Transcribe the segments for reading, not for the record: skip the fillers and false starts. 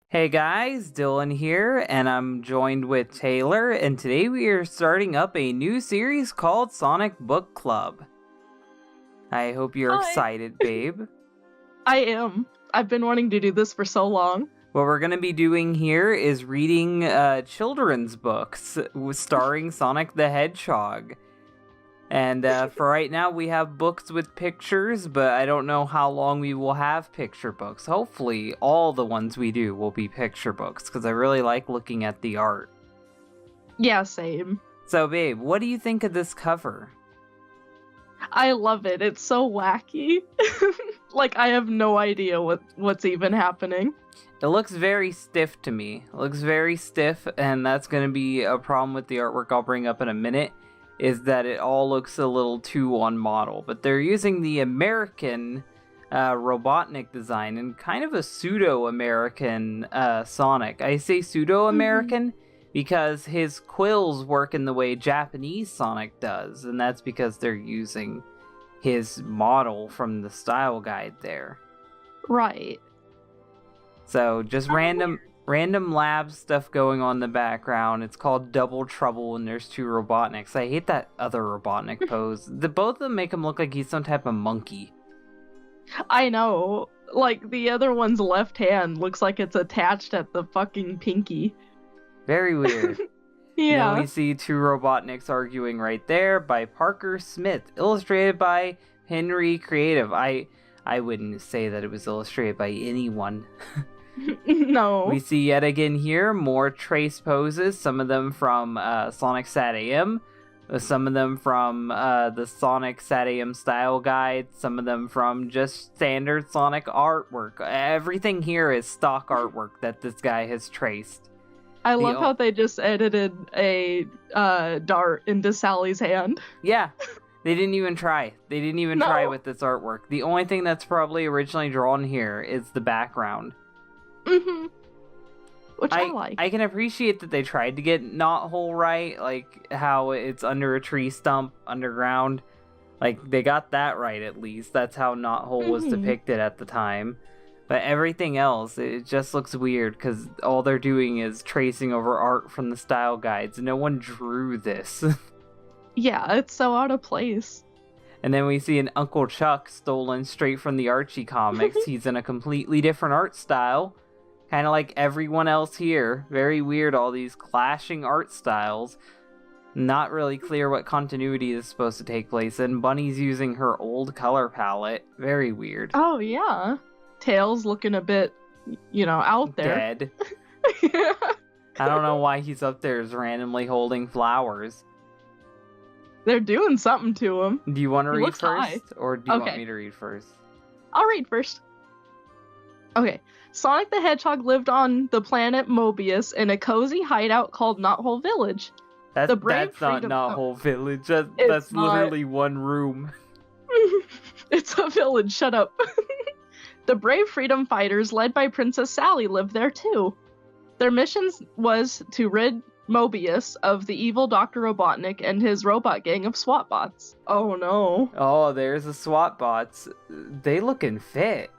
Hey guys, Dylan here, and I'm joined with Taylor, and today we are starting up a new series called Sonic Book Club. I hope you're Hi. excited, babe. I am. I've been wanting to do this for so long. What we're going to be doing here is reading children's books starring Sonic the Hedgehog. And for right now, we have books with pictures, but I don't know how long we will have picture books. Hopefully, all the ones we do will be picture books, because I really like looking at the art. Yeah, same. So, babe, what do you think of this cover? I love it. It's so wacky. I have no idea what's even happening. It looks very stiff to me. It looks very stiff, and that's going to be a problem with the artwork I'll bring up in a minute, is that it all looks a little too on model. But they're using the American Robotnik design and kind of a pseudo-American Sonic. I say pseudo-American because his quills work in the way Japanese Sonic does, and that's because they're using his model from the style guide there. Right. So just random lab stuff going on in the background. It's called Double Trouble, and there's two Robotniks. I hate that other Robotnik pose. Both of them make him look like he's some type of monkey. I know. The other one's left hand looks like it's attached at the fucking pinky. Very weird. Yeah. Then we see two Robotniks arguing right there by Parker Smith, illustrated by Henry Creative. I wouldn't say that it was illustrated by anyone. No. We see yet again here more trace poses, some of them from Sonic Sat AM, some of them from the Sonic Sat AM style guide, some of them from just standard Sonic artwork. Everything here is stock artwork that this guy has traced. I love how they just edited a dart into Sally's hand. Yeah. They didn't even try. They didn't even try with this artwork. The only thing that's probably originally drawn here is the background. Which I like. I can appreciate that they tried to get Knothole right, like how it's under a tree stump underground. Like, they got that right at least. That's how Knothole was depicted at the time. But everything else, it just looks weird because all they're doing is tracing over art from the style guides. No one drew this. Yeah, it's so out of place. And then we see an Uncle Chuck stolen straight from the Archie comics. He's in a completely different art style. Kind of like everyone else here. Very weird, all these clashing art styles. Not really clear what continuity is supposed to take place in. Bunny's using her old color palette. Very weird. Oh, yeah. Tails looking a bit, out there. Dead. I don't know why he's up there randomly holding flowers. They're doing something to him. Do you want to read first? High. Or do you want me to read first? I'll read first. Okay. Sonic the Hedgehog lived on the planet Mobius in a cozy hideout called Knothole Village. That's not Knothole Village. That's literally one room. It's a village. Shut up. The brave freedom fighters led by Princess Sally lived there too. Their mission was to rid Mobius of the evil Dr. Robotnik and his robot gang of SWAT bots. Oh no. Oh, there's the SWAT bots. They looking fit.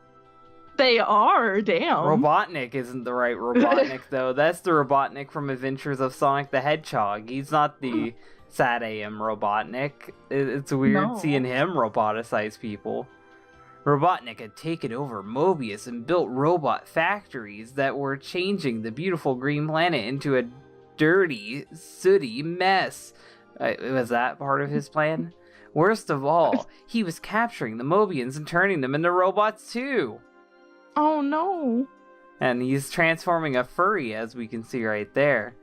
They are, damn. Robotnik isn't the right Robotnik though. That's the Robotnik from Adventures of Sonic the Hedgehog. He's not the Sat AM Robotnik. It's weird seeing him roboticize people. Robotnik had taken over Mobius and built robot factories that were changing the beautiful green planet into a dirty, sooty mess. Was that part of his plan? Worst of all, he was capturing the Mobians and turning them into robots too. Oh no. And he's transforming a furry, as we can see right there.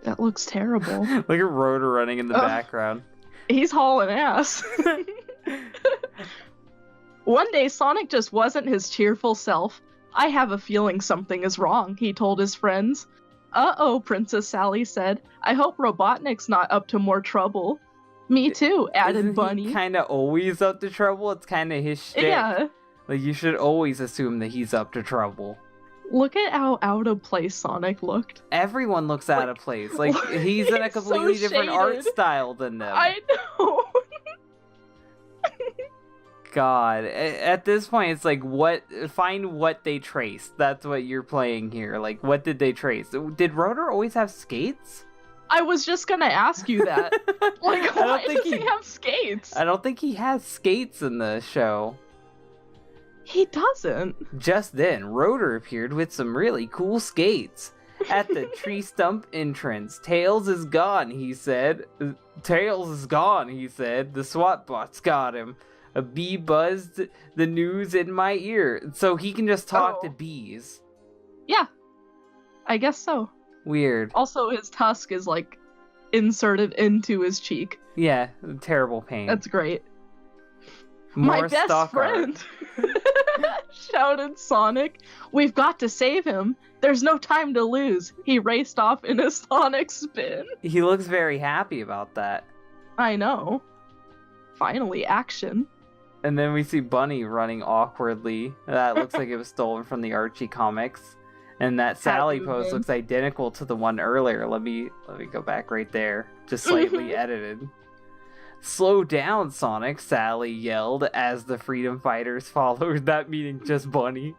That looks terrible. Look at Rotor running in the background. He's hauling ass. One day, Sonic just wasn't his cheerful self. I have a feeling something is wrong, he told his friends. Uh-oh, Princess Sally said. I hope Robotnik's not up to more trouble. Me too, added Bunny. He's kind of always up to trouble. It's kind of his shtick. Yeah. Like, you should always assume that he's up to trouble. Look at how out of place Sonic looked. Everyone looks out of place. Like, he's in a completely different art style than them. I know. God. At this point, it's like, find what they traced. That's what you're playing here. Like, what did they trace? Did Rotor always have skates? I was just gonna ask you that. Like, why does he have skates? I don't think he has skates in the show. He doesn't. Just then, Rotor appeared with some really cool skates. At the tree stump entrance, Tails is gone, he said. Tails is gone, he said. The SWAT bots got him. A bee buzzed the news in my ear. So he can just talk to bees. Yeah. I guess so. Weird. Also, his tusk is, like, inserted into his cheek. Yeah, terrible pain. That's great. More my best friend! Shouted Sonic. We've got to save him. There's no time to lose. He raced off in a Sonic spin. He looks very happy about that. I know. Finally, action. And then we see Bunny running awkwardly. That looks like it was stolen from the Archie comics. And that Sally pose looks identical to the one earlier. Let me go back right there. Just slightly edited. Slow down, Sonic, Sally yelled as the Freedom Fighters followed. That meaning just Bunny.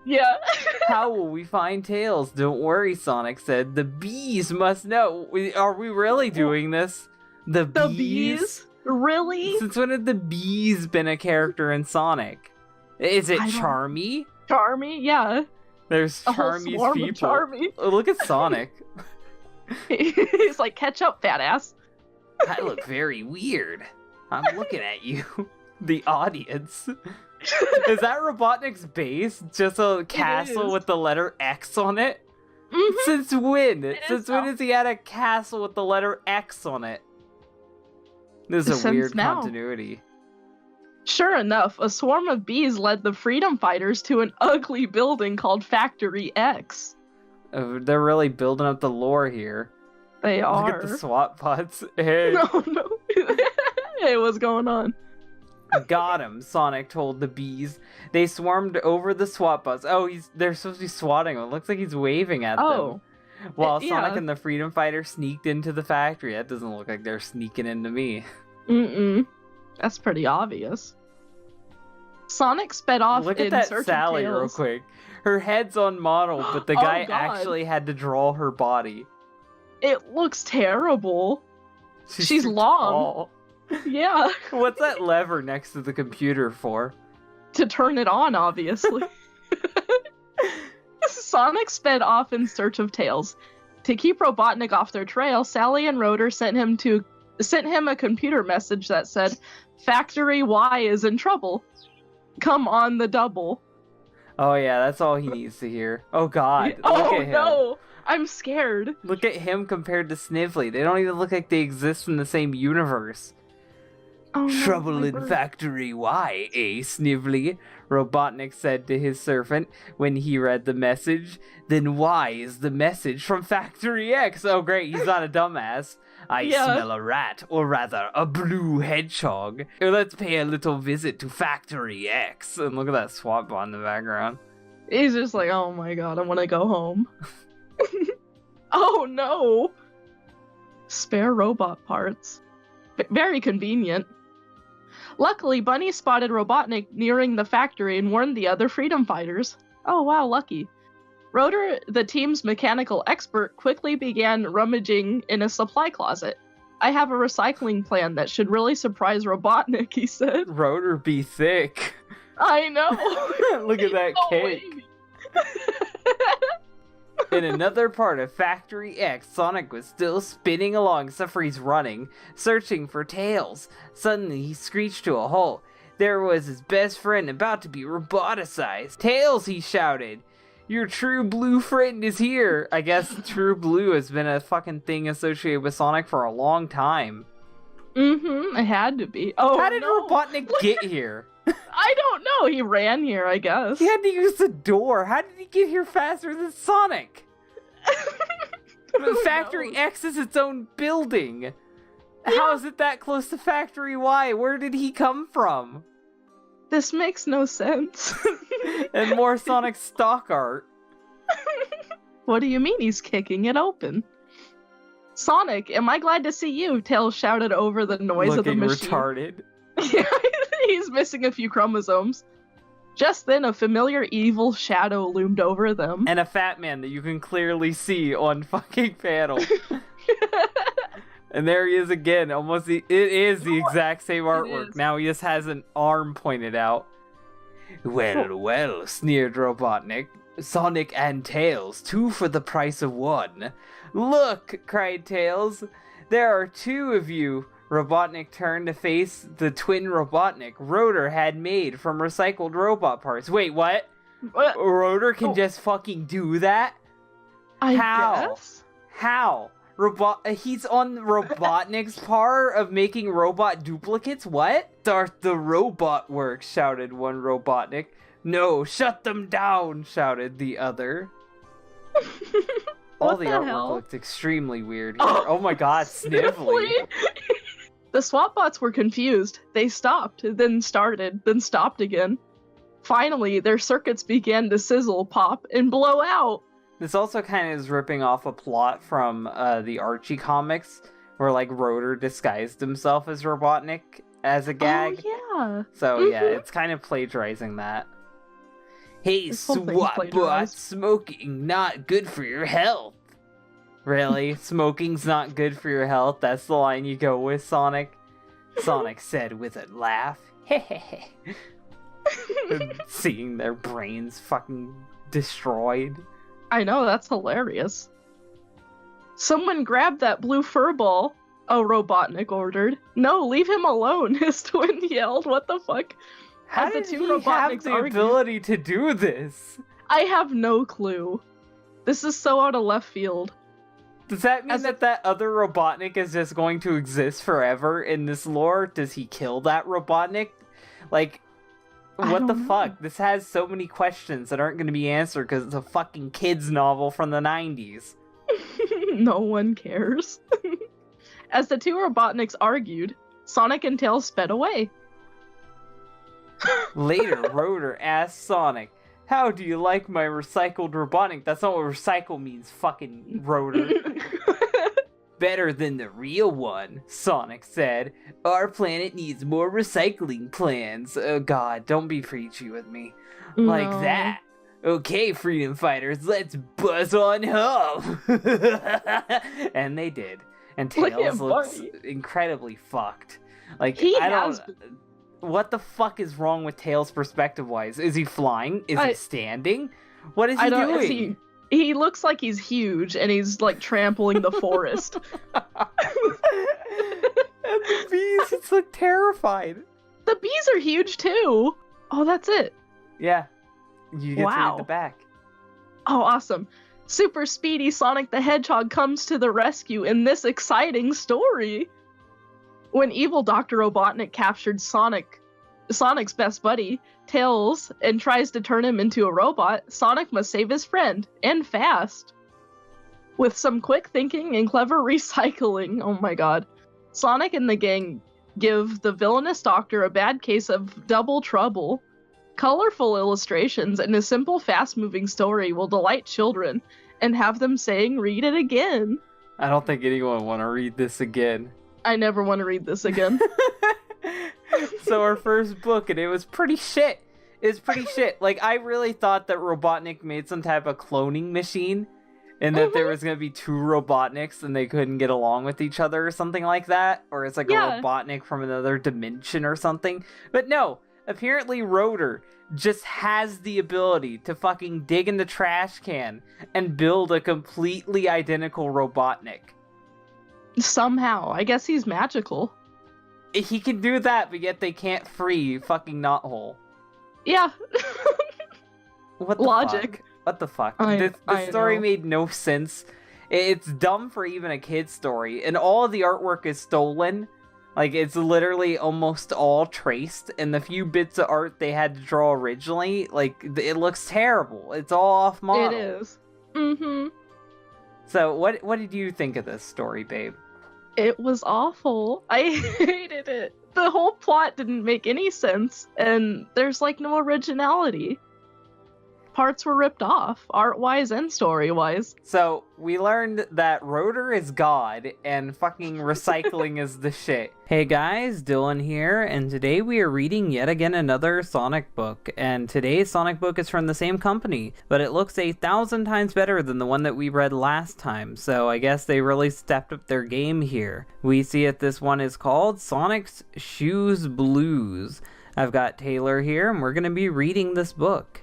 Yeah. How will we find Tails? Don't worry, Sonic said. The bees must know. Are we really doing this? The bees? Really? Since when have the bees been a character in Sonic? Is it Charmy? Charmy? Yeah. There's Charmy's people. Charmy. Oh, look at Sonic. He's like, catch up, fat ass. I look very weird. I'm looking at you. The audience. Is that Robotnik's base? Just a castle with the letter X on it? Mm-hmm. Since when? Since when has he had a castle with the letter X on it? This is a weird continuity. Sure enough, a swarm of bees led the Freedom Fighters to an ugly building called Factory X. They're really building up the lore here. They are. Look at the SWAT bots. Hey. No. Hey, what's going on? Got him, Sonic told the bees. They swarmed over the SWAT bots. Oh, they're supposed to be swatting him. It looks like he's waving at them. While Sonic and the Freedom Fighter sneaked into the factory. That doesn't look like they're sneaking into me. That's pretty obvious. Sonic sped off Look at that Sally real quick. Her head's on model, but the guy actually had to draw her body. It looks terrible. She's long. Tall. Yeah. What's that lever next to the computer for? To turn it on, obviously. Sonic sped off in search of Tails. To keep Robotnik off their trail, Sally and Rotor sent him a computer message that said, Factory Y is in trouble. Come on the double. Oh yeah, that's all he needs to hear. Oh god, look at him. No, I'm scared. Look at him compared to Snively. They don't even look like they exist in the same universe. Oh, no, Trouble in Factory Y, eh, Snively? Robotnik said to his servant when he read the message. Then why is the message from Factory X? Oh great, he's not a dumbass. I smell a rat, or rather, a blue hedgehog. Let's pay a little visit to Factory X. And look at that SWAT bot in the background. He's just like, oh my god, I want to go home. Oh no! Spare robot parts. Very convenient. Luckily, Bunny spotted Robotnik nearing the factory and warned the other Freedom Fighters. Oh wow, lucky. Rotor, the team's mechanical expert, quickly began rummaging in a supply closet. I have a recycling plan that should really surprise Robotnik, he said. Rotor be thick. I know. Look at that cake. In another part of Factory X, Sonic was still spinning along, Suffery's running, searching for Tails. Suddenly, he screeched to a halt. There was his best friend about to be roboticized. Tails, he shouted. Your true blue friend is here. I guess true blue has been a fucking thing associated with Sonic for a long time. It had to be. Oh, how did Robotnik get here? I don't know. He ran here, I guess. He had to use the door. How did he get here faster than Sonic? Factory X is its own building. Yeah. How is it that close to Factory Y? Where did he come from? This makes no sense. And more Sonic stock art. What do you mean he's kicking it open? Sonic, am I glad to see you? Tails shouted over the noise of the machine. Looking retarded. Yeah, He's missing a few chromosomes. Just then, a familiar evil shadow loomed over them. And a fat man that you can clearly see on fucking panel. And there he is again. It is the exact same artwork. Now he just has an arm pointed out. Well, sneered Robotnik. Sonic and Tails, 2 for the price of 1. Look, cried Tails. There are 2 of you. Robotnik turned to face the twin Robotnik Rotor had made from recycled robot parts. Wait, what? Rotor can just fucking do that? How? Guess? How? He's on Robotnik's part of making robot duplicates? What? Start the robot work, shouted one Robotnik. No, shut them down, shouted the other. All the artwork looked extremely weird here. Oh my god, Snively. The SWAT-bots were confused. They stopped, then started, then stopped again. Finally, their circuits began to sizzle, pop, and blow out. This also kind of is ripping off a plot from the Archie comics, where like Rotor disguised himself as Robotnik as a gag. Oh, yeah. So yeah, it's kind of plagiarizing that. Hey, SWAT-bot, smoking not good for your health. Really? Smoking's not good for your health? That's the line you go with, Sonic? Sonic said with a laugh. Hehehe. Seeing their brains fucking destroyed. I know, that's hilarious. Someone grabbed that blue fur ball. Oh, Robotnik ordered. No, leave him alone, his twin yelled. What the fuck? How did he have the ability to do this? I have no clue. This is so out of left field. Does that mean that other Robotnik is just going to exist forever in this lore? Does he kill that Robotnik? Like, what the fuck? This has so many questions that aren't going to be answered because it's a fucking kid's novel from the 90s. No one cares. As the 2 Robotniks argued, Sonic and Tails sped away. Later, Rotor asked Sonic, how do you like my recycled Robotnik? That's not what recycle means, fucking Rotor. Better than the real one, Sonic said. Our planet needs more recycling plans. Oh god, don't be preachy with me. No. Like that. Okay, freedom fighters, let's buzz on home. And they did. And Tails looks incredibly fucked. Like, what the fuck is wrong with Tails perspective-wise? Is he flying? Is he standing? What is he doing? He looks like he's huge, and he's, like, trampling the forest. And the bees just look terrified. The bees are huge, too. Oh, that's it. Yeah. You get to read the back. Oh, awesome. Super speedy Sonic the Hedgehog comes to the rescue in this exciting story. When evil Dr. Robotnik captured Sonic's best buddy, Tails, and tries to turn him into a robot, Sonic must save his friend, and fast. With some quick thinking and clever recycling, oh my god, Sonic and the gang give the villainous doctor a bad case of double trouble. Colorful illustrations and a simple, fast-moving story will delight children and have them saying, read it again. I don't think anyone will want to read this again. I never want to read this again. So our first book, and it was pretty shit. It was pretty shit. Like, I really thought that Robotnik made some type of cloning machine, and that there was going to be 2 Robotniks and they couldn't get along with each other or something like that. Or it's like a Robotnik from another dimension or something. But no, apparently Rotor just has the ability to fucking dig in the trash can and build a completely identical Robotnik. Somehow. I guess he's magical. He can do that, but yet they can't free fucking Knothole. Yeah. What the Logic. Fuck? What the fuck? This story made no sense. It's dumb for even a kid's story, and all of the artwork is stolen. Like, it's literally almost all traced, and the few bits of art they had to draw originally, like, it looks terrible. It's all off model. It is. Mm-hmm. So, what did you think of this story, babe? It was awful. I hated it. The whole plot didn't make any sense, and there's, like, no originality. parts were ripped off, art-wise and story-wise. So, we learned that Rotor is God, and fucking recycling is the shit. Hey guys, Dylan here, and today we are reading yet again another Sonic book, and today's Sonic book is from the same company, but it looks 1,000 times better than the one that we read last time, so I guess they really stepped up their game here. We see that this one is called Sonic's Shoes Blues. I've got Taylor here, and we're going to be reading this book.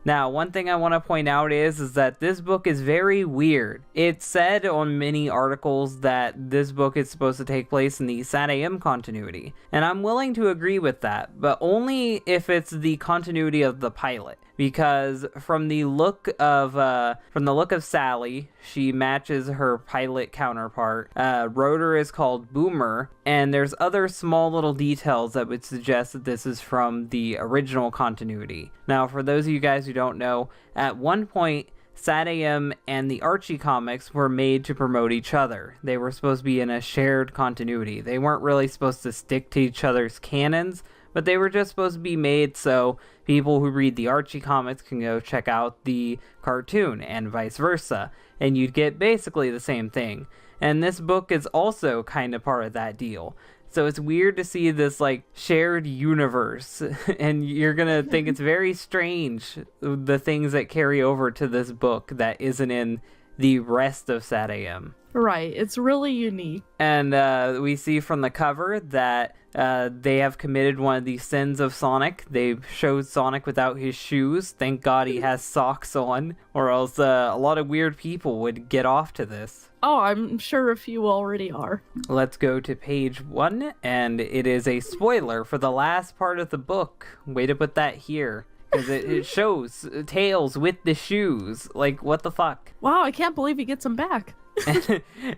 Now, one thing I want to point out is that this book is very weird. It's said on many articles that this book is supposed to take place in the SAT-AM continuity, and I'm willing to agree with that, but only if it's the continuity of the pilot. Because from the look of Sally, she matches her pilot counterpart. Rotor is called Boomer, and there's other small little details that would suggest that this is from the original continuity. Now, for those of you guys who don't know, at one point, SAT-AM and the Archie comics were made to promote each other. They were supposed to be in a shared continuity. They weren't really supposed to stick to each other's canons, but they were just supposed to be made so people who read the Archie comics can go check out the cartoon and vice versa, and you'd get basically the same thing. And this book is also kind of part of that deal. So it's weird to see this like shared universe, and you're gonna think it's very strange the things that carry over to this book that isn't in the rest of SAT-AM. Right, it's really unique. And we see from the cover that they have committed one of the sins of Sonic. They showed Sonic without his shoes. Thank God he has socks on, or else a lot of weird people would get off to this. Oh, I'm sure a few already are. Let's go to page 1, and it is a spoiler for the last part of the book. Way to put that here. Because it shows Tails with the shoes. Like, what the fuck? Wow, I can't believe he gets them back.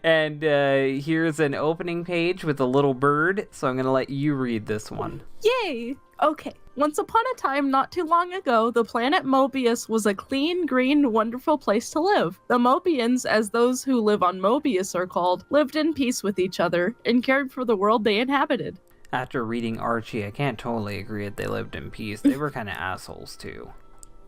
And here's an opening page with a little bird, so I'm going to let you read this one. Yay! Okay. Once upon a time, not too long ago, the planet Mobius was a clean, green, wonderful place to live. The Mobians, as those who live on Mobius are called, lived in peace with each other and cared for the world they inhabited. After reading Archie, I can't totally agree that they lived in peace. They were kind of assholes, too.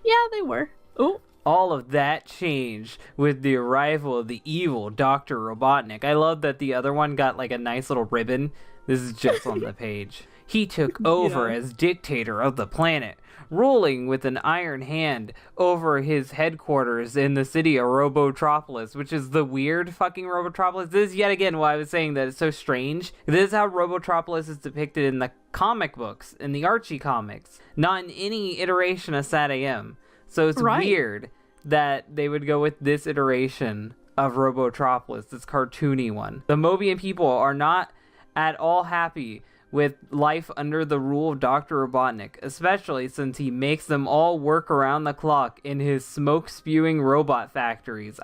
Yeah, they were. Oh. All of that changed with the arrival of the evil Dr. Robotnik. I love that the other one got like a nice little ribbon. This is just on the page. He took over as dictator of the planet, ruling with an iron hand over his headquarters in the city of Robotropolis, which is the weird fucking Robotropolis. This is yet again why I was saying that it's so strange. This is how Robotropolis is depicted in the comic books, in the Archie comics, not in any iteration of SAT-AM. So it's weird that they would go with this iteration of Robotropolis, this cartoony one. The Mobian people are not at all happy with life under the rule of Dr. Robotnik, especially since he makes them all work around the clock in his smoke-spewing robot factories.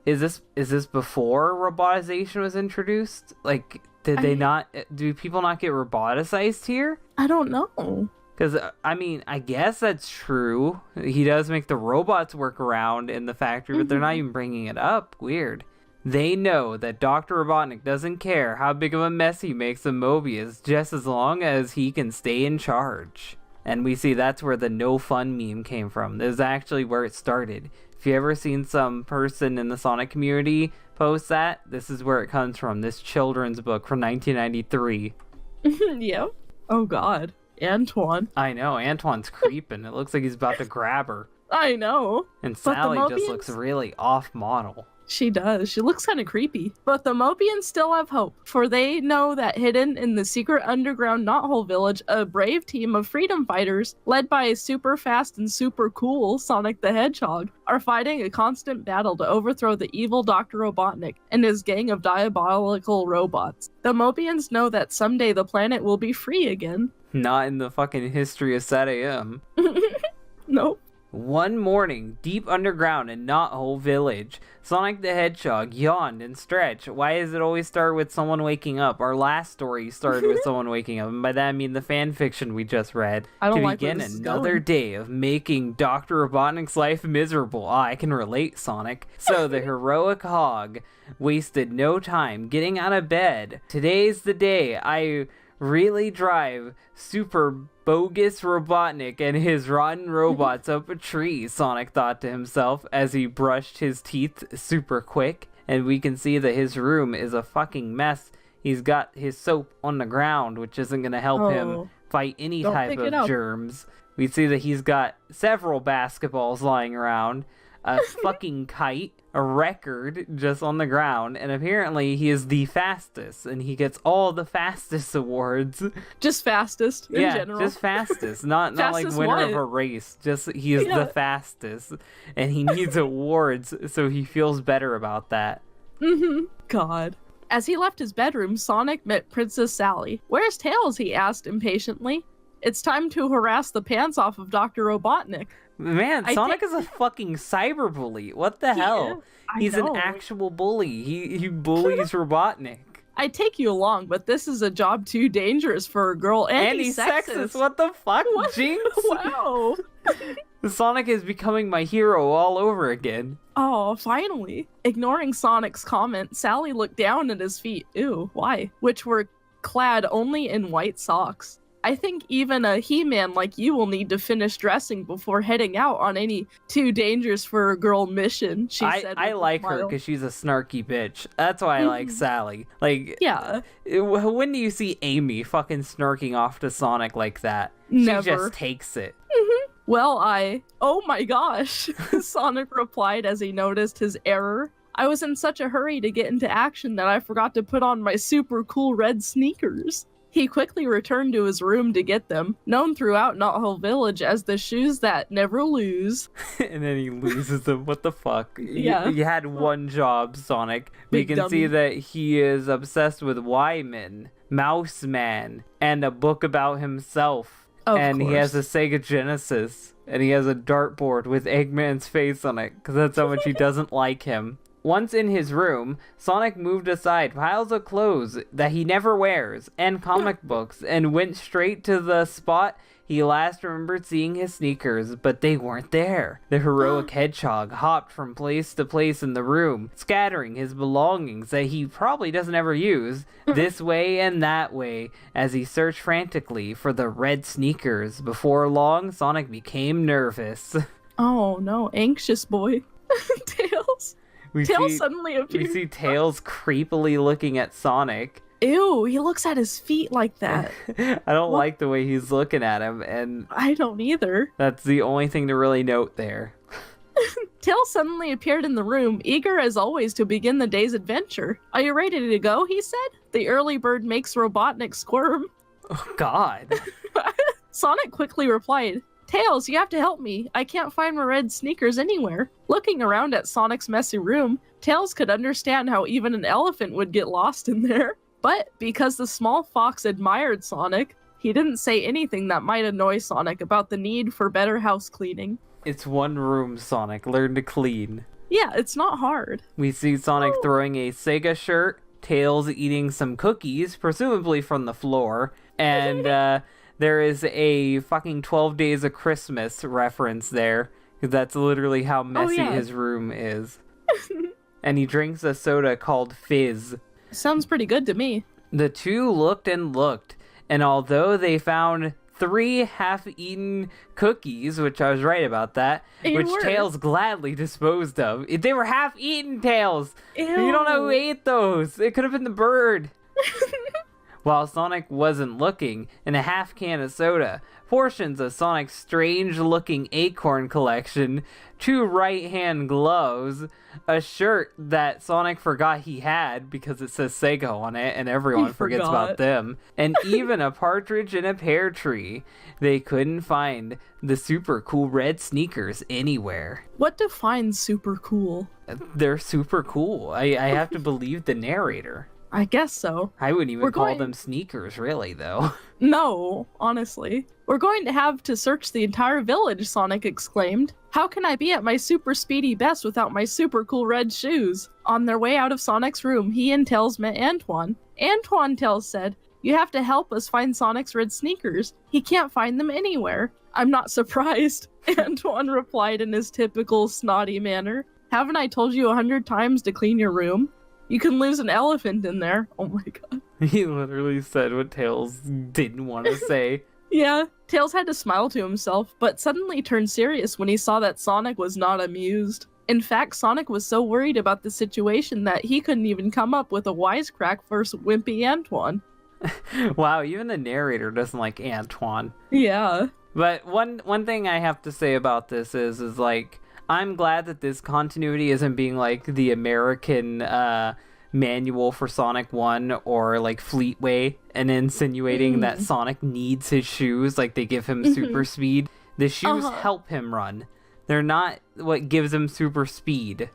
Is this before robotization was introduced? Like, do people not get roboticized here? I don't know. Because, I mean, I guess that's true. He does make the robots work around in the factory, but they're not even bringing it up. Weird. They know that Dr. Robotnik doesn't care how big of a mess he makes of Mobius, just as long as he can stay in charge. And we see that's where the no fun meme came from. This is actually where it started. If you ever seen some person in the Sonic community post that, this is where it comes from. This children's book from 1993. Yep. Oh, God. Antoine. I know, Antoine's creeping. It looks like he's about to grab her. I know. And Sally just looks really off-model. She does. She looks kind of creepy. But the Mobians still have hope, for they know that hidden in the secret underground Knothole Village, a brave team of freedom fighters, led by a super fast and super cool Sonic the Hedgehog, are fighting a constant battle to overthrow the evil Dr. Robotnik and his gang of diabolical robots. The Mobians know that someday the planet will be free again. Not in the fucking history of SAT-AM. Nope. One morning, deep underground in Knothole Village, Sonic the Hedgehog yawned and stretched. Why does it always start with someone waking up? Our last story started with someone waking up, and by that I mean the fan fiction we just read. I don't to like begin where this is another going. day of making Dr. Robotnik's life miserable. I can relate, Sonic. So the heroic hog wasted no time getting out of bed. Today's the day I really drive super bogus Robotnik and his rotten robots up a tree, Sonic thought to himself as he brushed his teeth super quick. And we can see that his room is a fucking mess. He's got his soap on the ground, which isn't going to help him fight any type of germs. We see that he's got several basketballs lying around, a fucking kite, a record just on the ground, and apparently he is the fastest, and he gets all the fastest awards. Just fastest in general. Yeah, just fastest, not Fastest like winner what? of a race. Just he is the fastest, and he needs awards, so he feels better about that. God. As he left his bedroom, Sonic met Princess Sally. "Where's Tails?" he asked impatiently. "It's time to harass the pants off of Dr. Robotnik." Man, Sonic is a fucking cyberbully. What the hell? He's an know. actual bully. He bullies Robotnik. "I'd take you along, but this is a job too dangerous for a girl, and he's sexist." What the fuck, What? Jinx? Wow. Sonic is becoming my hero all over again. Oh, finally. Ignoring Sonic's comment, Sally looked down at his feet. Ew, why? Which were clad only in white socks. "I think even a He-Man like you will need to finish dressing before heading out on any too dangerous for a girl mission," she said. I like her because she's a snarky bitch. That's why I like Sally. Like, yeah. When do you see Amy fucking snarking off to Sonic like that? Never. She just takes it. "Well, oh my gosh," Sonic replied as he noticed his error. "I was in such a hurry to get into action that I forgot to put on my super cool red sneakers." He quickly returned to his room to get them, known throughout Knot Village as the shoes that never lose. And then he loses them. What the fuck? Yeah. You had one job, Sonic. Big We can see that he is obsessed with Wyman, Mouse Man, and a book about himself. Of and course. He has a Sega Genesis, and he has a dartboard with Eggman's face on it, because that's how much he doesn't like him. Once in his room, Sonic moved aside piles of clothes that he never wears and comic books and went straight to the spot he last remembered seeing his sneakers, but they weren't there. The heroic hedgehog hopped from place to place in the room, scattering his belongings that he probably doesn't ever use, this way and that way, as he searched frantically for the red sneakers. Before long, Sonic became nervous. Oh no, anxious boy. Tails. Tails suddenly appeared. We see Tails creepily looking at Sonic. Ew, he looks at his feet like that. I don't like the way he's looking at him, and I don't either. that's the only thing to really note there. Tails suddenly appeared in the room, eager as always to begin the day's adventure. "Are you ready to go?" he said. "The early bird makes Robotnik squirm." Oh, God. Sonic quickly replied, "Tails, you have to help me. I can't find my red sneakers anywhere." Looking around at Sonic's messy room, Tails could understand how even an elephant would get lost in there. But because the small fox admired Sonic, he didn't say anything that might annoy Sonic about the need for better house cleaning. It's one room, Sonic. Learn to clean. Yeah, it's not hard. We see Sonic throwing a Sega shirt, Tails eating some cookies, presumably from the floor, and there is a fucking 12 Days of Christmas reference there, because that's literally how messy his room is. And he drinks a soda called Fizz. Sounds pretty good to me. The two looked and looked, and although they found 3 half-eaten cookies, which I was right about that, which Tails gladly disposed of. They were half-eaten, Tails! Ew. You don't know who ate those! It could have been the bird! While Sonic wasn't looking, in a half can of soda, portions of Sonic's strange-looking acorn collection, 2 right-hand gloves, a shirt that Sonic forgot he had because it says Sega on it and everyone forgets about them, and even a partridge in a pear tree. They couldn't find the super cool red sneakers anywhere. What defines super cool? They're super cool. I have to believe the narrator. I guess so. I wouldn't even call them sneakers, really, though. No, honestly. "We're going to have to search the entire village," Sonic exclaimed. "How can I be at my super speedy best without my super cool red shoes?" On their way out of Sonic's room, he and Tails met Antoine. "Antoine," Tails said, "you have to help us find Sonic's red sneakers. He can't find them anywhere." "I'm not surprised," Antoine replied in his typical snotty manner. "Haven't I told you 100 times to clean your room? You can lose an elephant in there." Oh my god. He literally said what Tails didn't want to say. Yeah, Tails had to smile to himself, but suddenly turned serious when he saw that Sonic was not amused. In fact, Sonic was so worried about the situation that he couldn't even come up with a wisecrack for Wimpy Antoine. Wow, even the narrator doesn't like Antoine. Yeah. But one thing I have to say about this is like, I'm glad that this continuity isn't being like the American manual for Sonic 1 or like Fleetway and insinuating that Sonic needs his shoes, like they give him super speed. The shoes help him run. They're not what gives him super speed.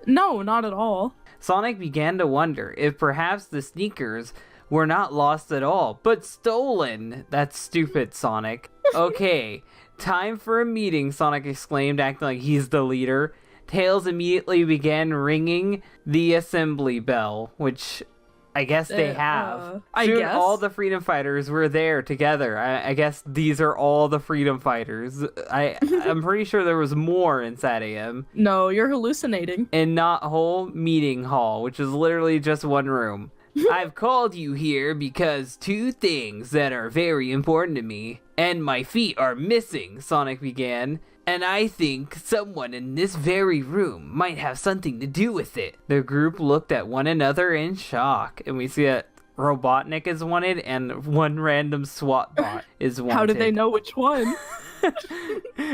No, not at all. Sonic began to wonder if perhaps the sneakers were not lost at all, but stolen. That's stupid, Sonic. Okay, time for a meeting, Sonic exclaimed, acting like he's the leader. Tails immediately began ringing the assembly bell, which I guess they have. Soon all the freedom fighters were there together. I guess these are all the freedom fighters. I'm pretty sure there was more in Sad AM. No, you're hallucinating. In Knot Hole Meeting Hall, which is literally just one room. I've called you here because two things that are very important to me, and my feet are missing, Sonic began. And I think someone in this very room might have something to do with it. The group looked at one another in shock, and we see that Robotnik is wanted and one random SWAT bot is wanted. How do they know which one?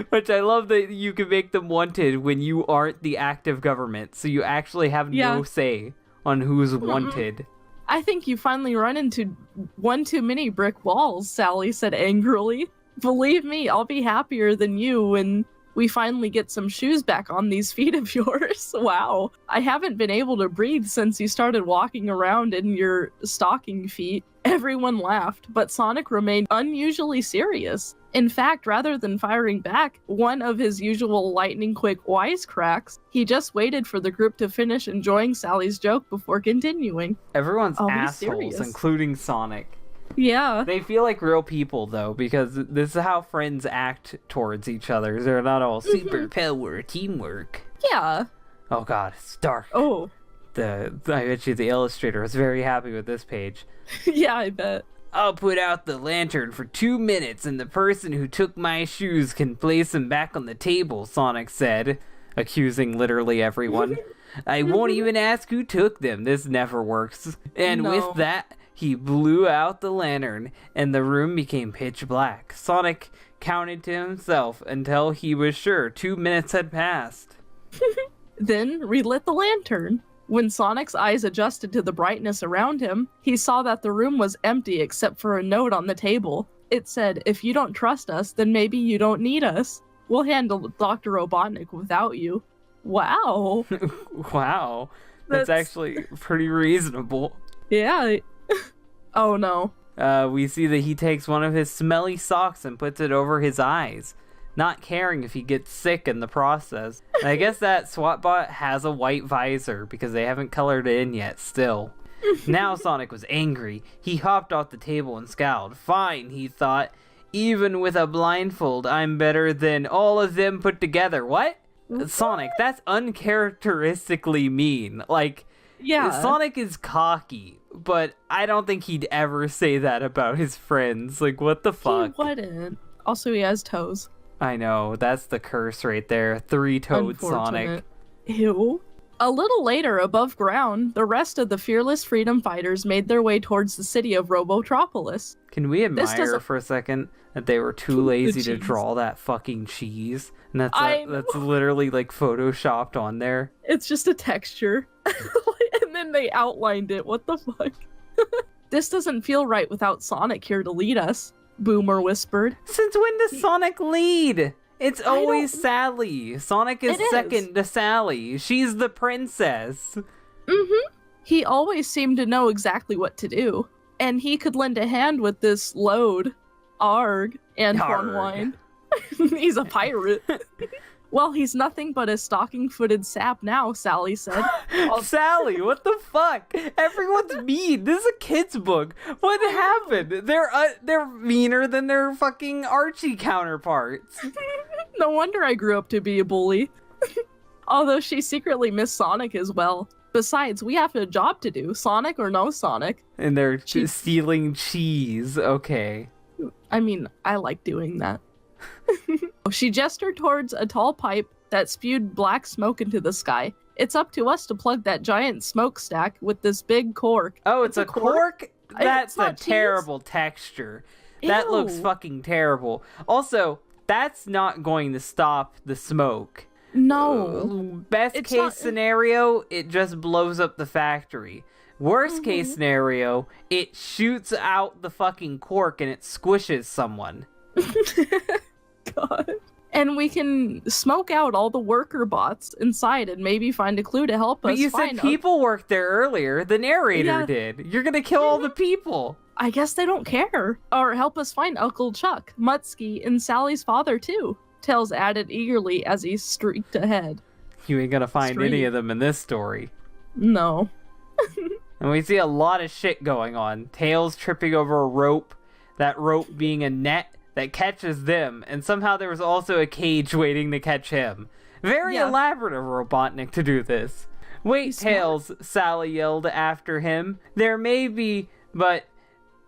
Which I love that you can make them wanted when you aren't the active government, so you actually have no say on who's wanted. I think you finally run into one too many brick walls, Sally said angrily. Believe me, I'll be happier than you when we finally get some shoes back on these feet of yours. Wow. I haven't been able to breathe since you started walking around in your stocking feet. Everyone laughed, but Sonic remained unusually serious. In fact, rather than firing back one of his usual lightning-quick wisecracks, he just waited for the group to finish enjoying Sally's joke before continuing. Everyone's assholes, including Sonic. Yeah. They feel like real people, though, because this is how friends act towards each other. They're not all super power teamwork. Yeah. Oh god, it's dark. Oh. I bet you the illustrator was very happy with this page. Yeah, I bet. I'll put out the lantern for 2 minutes and the person who took my shoes can place them back on the table, Sonic said, accusing literally everyone. I won't even ask who took them. This never works. And with that, he blew out the lantern, and the room became pitch black. Sonic counted to himself until he was sure 2 minutes had passed. Then relit the lantern. When Sonic's eyes adjusted to the brightness around him, he saw that the room was empty except for a note on the table. It said, "If you don't trust us, then maybe you don't need us. We'll handle Dr. Robotnik without you." Wow. Wow. That's actually pretty reasonable. Yeah. Oh no. We see that he takes one of his smelly socks and puts it over his eyes, not caring if he gets sick in the process. And I guess that SWAT bot has a white visor because they haven't colored it in yet still. Now Sonic was angry. He hopped off the table and scowled. Fine, he thought. Even with a blindfold, I'm better than all of them put together. What? Sonic, that's uncharacteristically mean. Like, yeah, Sonic is cocky, but I don't think he'd ever say that about his friends. Like, what the fuck? He wouldn't. Also, he has toes. I know, that's the curse right there. 3-toed Sonic. Ew. A little later, above ground, the rest of the fearless freedom fighters made their way towards the city of Robotropolis. Can we admire for a second that they were too lazy to draw that fucking cheese? And that's literally like photoshopped on there. It's just a texture. And then they outlined it. What the fuck? This doesn't feel right without Sonic here to lead us, Boomer whispered. Since when does Sonic lead? It's always Sally. Sonic is second to Sally. She's the princess. He always seemed to know exactly what to do. And he could lend a hand with this load. Arg. Antoine whined. He's a pirate. Well, he's nothing but a stocking-footed sap now, Sally said. Sally, what the fuck? Everyone's mean. This is a kid's book. What happened? They're meaner than their fucking Archie counterparts. No wonder I grew up to be a bully. Although she secretly missed Sonic as well. Besides, we have a job to do, Sonic or no Sonic. And they're just stealing cheese. Okay. I mean, I like doing that. She gestured towards a tall pipe that spewed black smoke into the sky. It's up to us to plug that giant smokestack with this big cork. Oh, it's a cork? That's a cheese. terrible texture. That looks Ew. fucking terrible. Also, that's not going to stop the smoke. No. Best It's case not- scenario, it just blows up the factory. Worst case scenario, it shoots out the fucking cork and it squishes someone. God. And we can smoke out all the worker bots inside and maybe find a clue to help us But you find said people worked there earlier. The narrator Yeah. did. You're gonna kill all the people. I guess they don't care. Or help us find Uncle Chuck, Mutsky, and Sally's father too. Tails added eagerly as he streaked ahead. You ain't gonna find any Street. of them in this story. No. And we see a lot of shit going on. Tails tripping over a rope, that rope being a net that catches them, and somehow there was also a cage waiting to catch him. Very Yeah. elaborate of Robotnik to do this. Wait, He's Tails, Sally yelled after him. There may be, but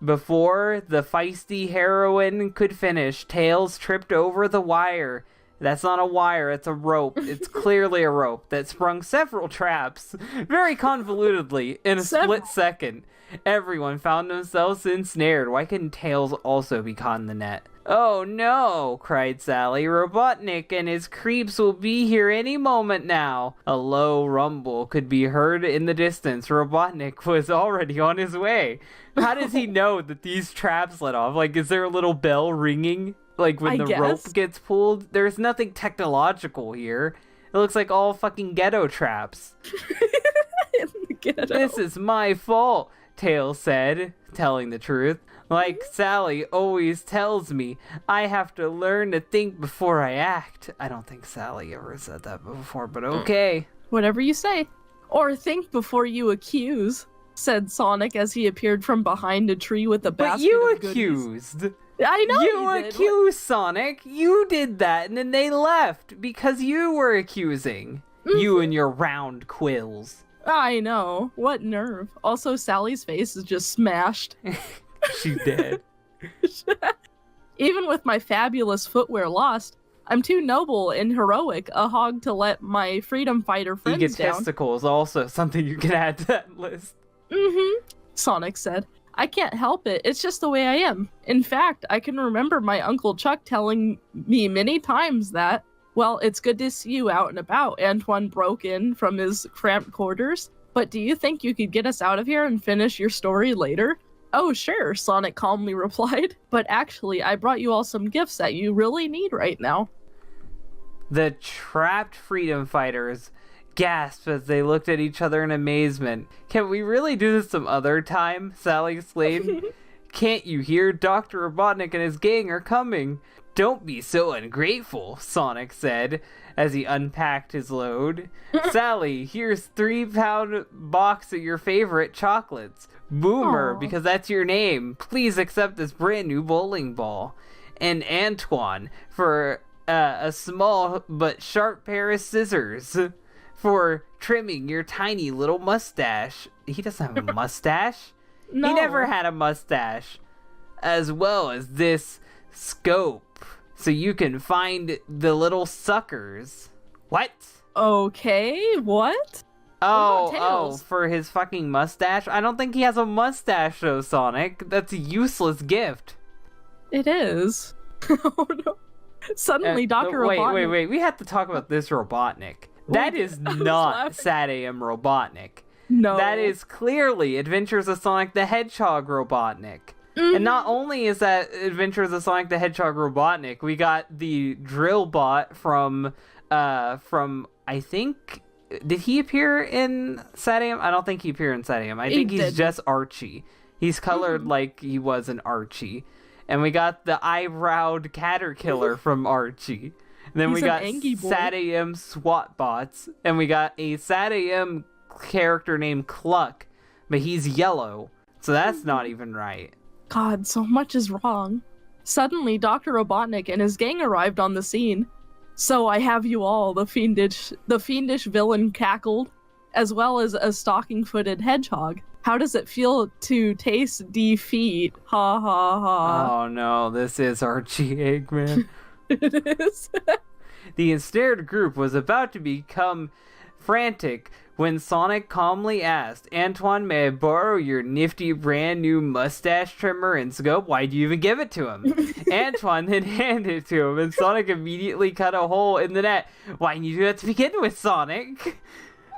before the feisty heroine could finish, Tails tripped over the wire. That's not a wire, it's a rope. It's clearly a rope that sprung several traps, very convolutedly, in a split second. Everyone found themselves ensnared. Why couldn't Tails also be caught in the net? Oh no, cried Sally. Robotnik and his creeps will be here any moment now. A low rumble could be heard in the distance. Robotnik was already on his way. How does he know that these traps let off? Like, is there a little bell ringing? Like when I the guess. rope gets pulled? There's nothing technological here. It looks like all fucking ghetto traps. In the ghetto. This is my fault, Tails said, telling the truth. Like Sally always tells me, I have to learn to think before I act. I don't think Sally ever said that before, but okay. Whatever you say. Or think before you accuse, said Sonic as he appeared from behind a tree with a But basket you of goodies. accused. I know You you did. accused Sonic. You did that, and then they left because you were accusing. You and your round quills. I know. What nerve. Also, Sally's face is just smashed. She did. Even with my fabulous footwear lost, I'm too noble and heroic a hog to let my freedom fighter friends down. Egotistical is also something you can add to that list. Sonic said. I can't help it. It's just the way I am. In fact, I can remember my Uncle Chuck telling me many times that, well, it's good to see you out and about, Antoine broke in from his cramped quarters. But do you think you could get us out of here and finish your story later? Oh, sure, Sonic calmly replied. But actually, I brought you all some gifts that you really need right now. The trapped freedom fighters gasped as they looked at each other in amazement. Can we really do this some other time? Sally exclaimed. Can't you hear? Dr. Robotnik and his gang are coming. Don't be so ungrateful, Sonic said as he unpacked his load. Sally, here's 3-pound box of your favorite chocolates. Boomer, Aw. because that's your name. Please accept this brand new bowling ball. And Antoine, for a small but sharp pair of scissors for trimming your tiny little mustache. He doesn't have a mustache. No. He never had a mustache. As well as this scope, so you can find the little suckers. What? Okay, what? Oh, about Tails? for his fucking mustache? I don't think he has a mustache though, Sonic. That's a useless gift. It is. Oh no. Suddenly, Dr. Robotnik... Wait. We have to talk about this Robotnik. That Wait, is I was not laughing. Sad AM Robotnik. No. That is clearly Adventures of Sonic the Hedgehog Robotnik. And not only is that Adventures of Sonic the Hedgehog Robotnik, we got the drill bot from I think, did he appear in Sad AM? I don't think he appeared in Sad AM. I think he's didn't. just Archie. He's colored like he was an Archie. And we got the eyebrowed Caterkiller from Archie. And then He's we an got Angie boy. Sad AM SWAT bots. And we got a Sad AM character named Cluck. But he's yellow. So that's not even right. God, so much is wrong. Suddenly, Dr. Robotnik and his gang arrived on the scene. So I have you all, the fiendish villain cackled as well as a stocking-footed hedgehog. How does it feel to taste defeat? Ha ha ha. Oh no, this is Archie Eggman. It is. The ensnared group was about to become frantic when Sonic calmly asked, Antoine, may I borrow your nifty brand new mustache trimmer and scope? Why'd you even give it to him? Antoine then handed it to him, and Sonic immediately cut a hole in the net. Why didn't you do that to begin with, Sonic?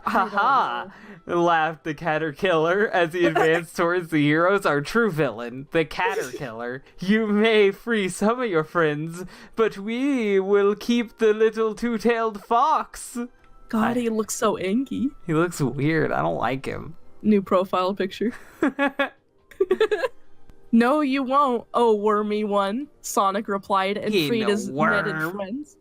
Haha, laughed the Caterkiller as he advanced towards the heroes. Our true villain, the Caterkiller. You may free some of your friends, but we will keep the little two-tailed fox. God, he looks so inky. He looks weird. I don't like him. New profile picture. No, you won't, oh wormy one, Sonic replied and freed his netted friends.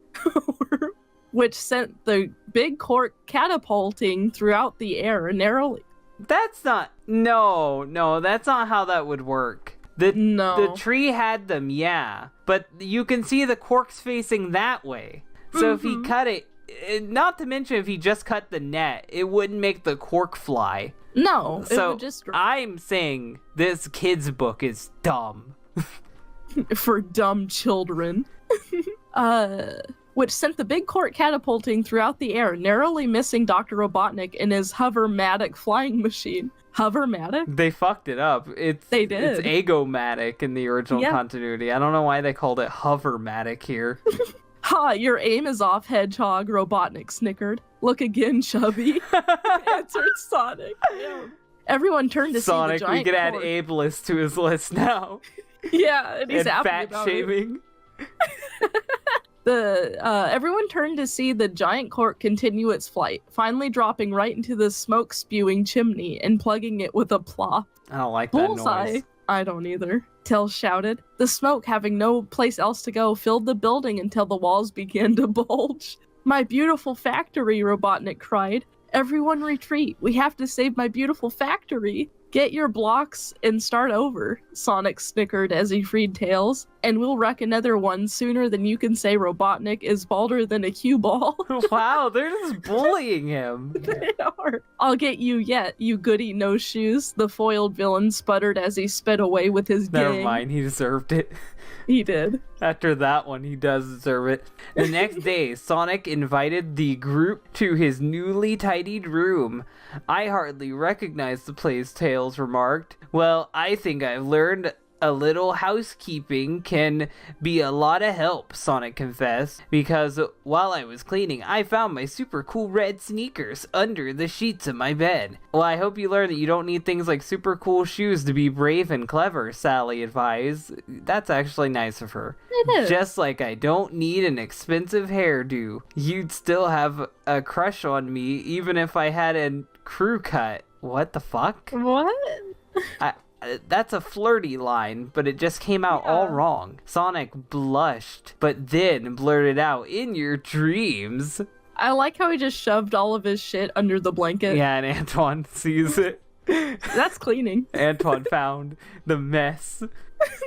Which sent the big cork catapulting throughout the air narrowly. That's not... No, that's not how that would work. The tree had them, yeah. But you can see the corks facing that way. So if he cut it... Not to mention if he just cut the net, it wouldn't make the cork fly. No, so it would just... I'm saying this kid's book is dumb. For dumb children. Which sent the big cork catapulting throughout the air, narrowly missing Dr. Robotnik in his hovermatic flying machine. Hovermatic? They fucked it up. They did. It's Egomatic in the original continuity. I don't know why they called it Hovermatic here. Ha, your aim is off, Hedgehog, Robotnik snickered. Look again, Chubby, answered Sonic. Damn. Everyone turned to Sonic, see the giant we could add cork. ableist to his list now. Yeah, and he's and happy fat about shaming. Everyone turned to see the giant cork continue its flight, finally dropping right into the smoke-spewing chimney and plugging it with a plop. I don't like that Bullseye. noise. I don't either. Tails shouted. The smoke, having no place else to go, filled the building until the walls began to bulge. My beautiful factory, Robotnik cried. Everyone retreat. We have to save my beautiful factory. Get your blocks and start over, Sonic snickered as he freed Tails. And we'll wreck another one sooner than you can say Robotnik is balder than a cue ball. Wow, they're just bullying him. They are. I'll get you yet, you goody no-shoes, the foiled villain sputtered as he sped away with his gang. Never mind, he deserved it. He did. After that one, he does deserve it. The next day, Sonic invited the group to his newly tidied room. I hardly recognize the place, Tails remarked. Well, I think I've learned a little housekeeping can be a lot of help, Sonic confessed, because while I was cleaning, I found my super cool red sneakers under the sheets of my bed. Well, I hope you learned that you don't need things like super cool shoes to be brave and clever, Sally advised. That's actually nice of her. It is. Just like I don't need an expensive hairdo. You'd still have a crush on me even if I had a crew cut. What the fuck? What? That's a flirty line, but it just came out all wrong. Sonic blushed, but then blurted out, in your dreams. I like how he just shoved all of his shit under the blanket. Yeah, and Antoine sees it. That's cleaning. Antoine found the mess.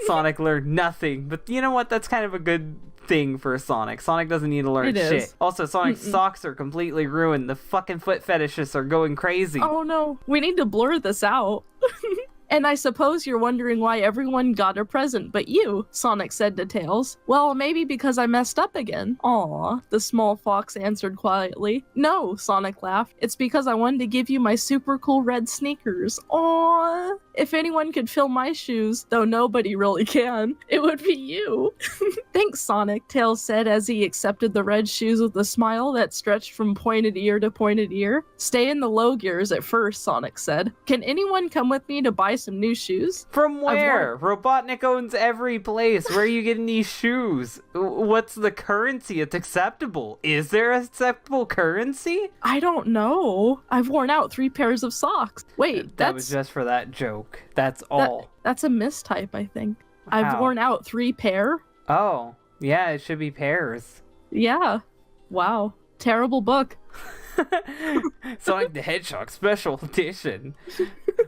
Sonic learned nothing, but you know what? That's kind of a good thing for Sonic. Sonic doesn't need to learn shit. Also, Sonic's socks are completely ruined. The fucking foot fetishists are going crazy. Oh no, we need to blur this out. And I suppose you're wondering why everyone got a present but you, Sonic said to Tails. Well, maybe because I messed up again. Aw, the small fox answered quietly. No, Sonic laughed. It's because I wanted to give you my super cool red sneakers. Aw, if anyone could fill my shoes, though nobody really can, it would be you. Thanks, Sonic, Tails said as he accepted the red shoes with a smile that stretched from pointed ear to pointed ear. Stay in the low gears at first, Sonic said. Can anyone come with me to buy some new shoes? From where? Robotnik owns every place. Where are you getting these shoes? What's the currency? It's acceptable. Is there acceptable currency? I don't know. I've worn out 3 pairs of socks. Wait, that was just for that joke. That's all. That's a mistype, I think. How? I've worn out 3 pair. Oh, yeah, it should be pairs. Yeah. Wow. Terrible book. Sonic the Hedgehog Special Edition.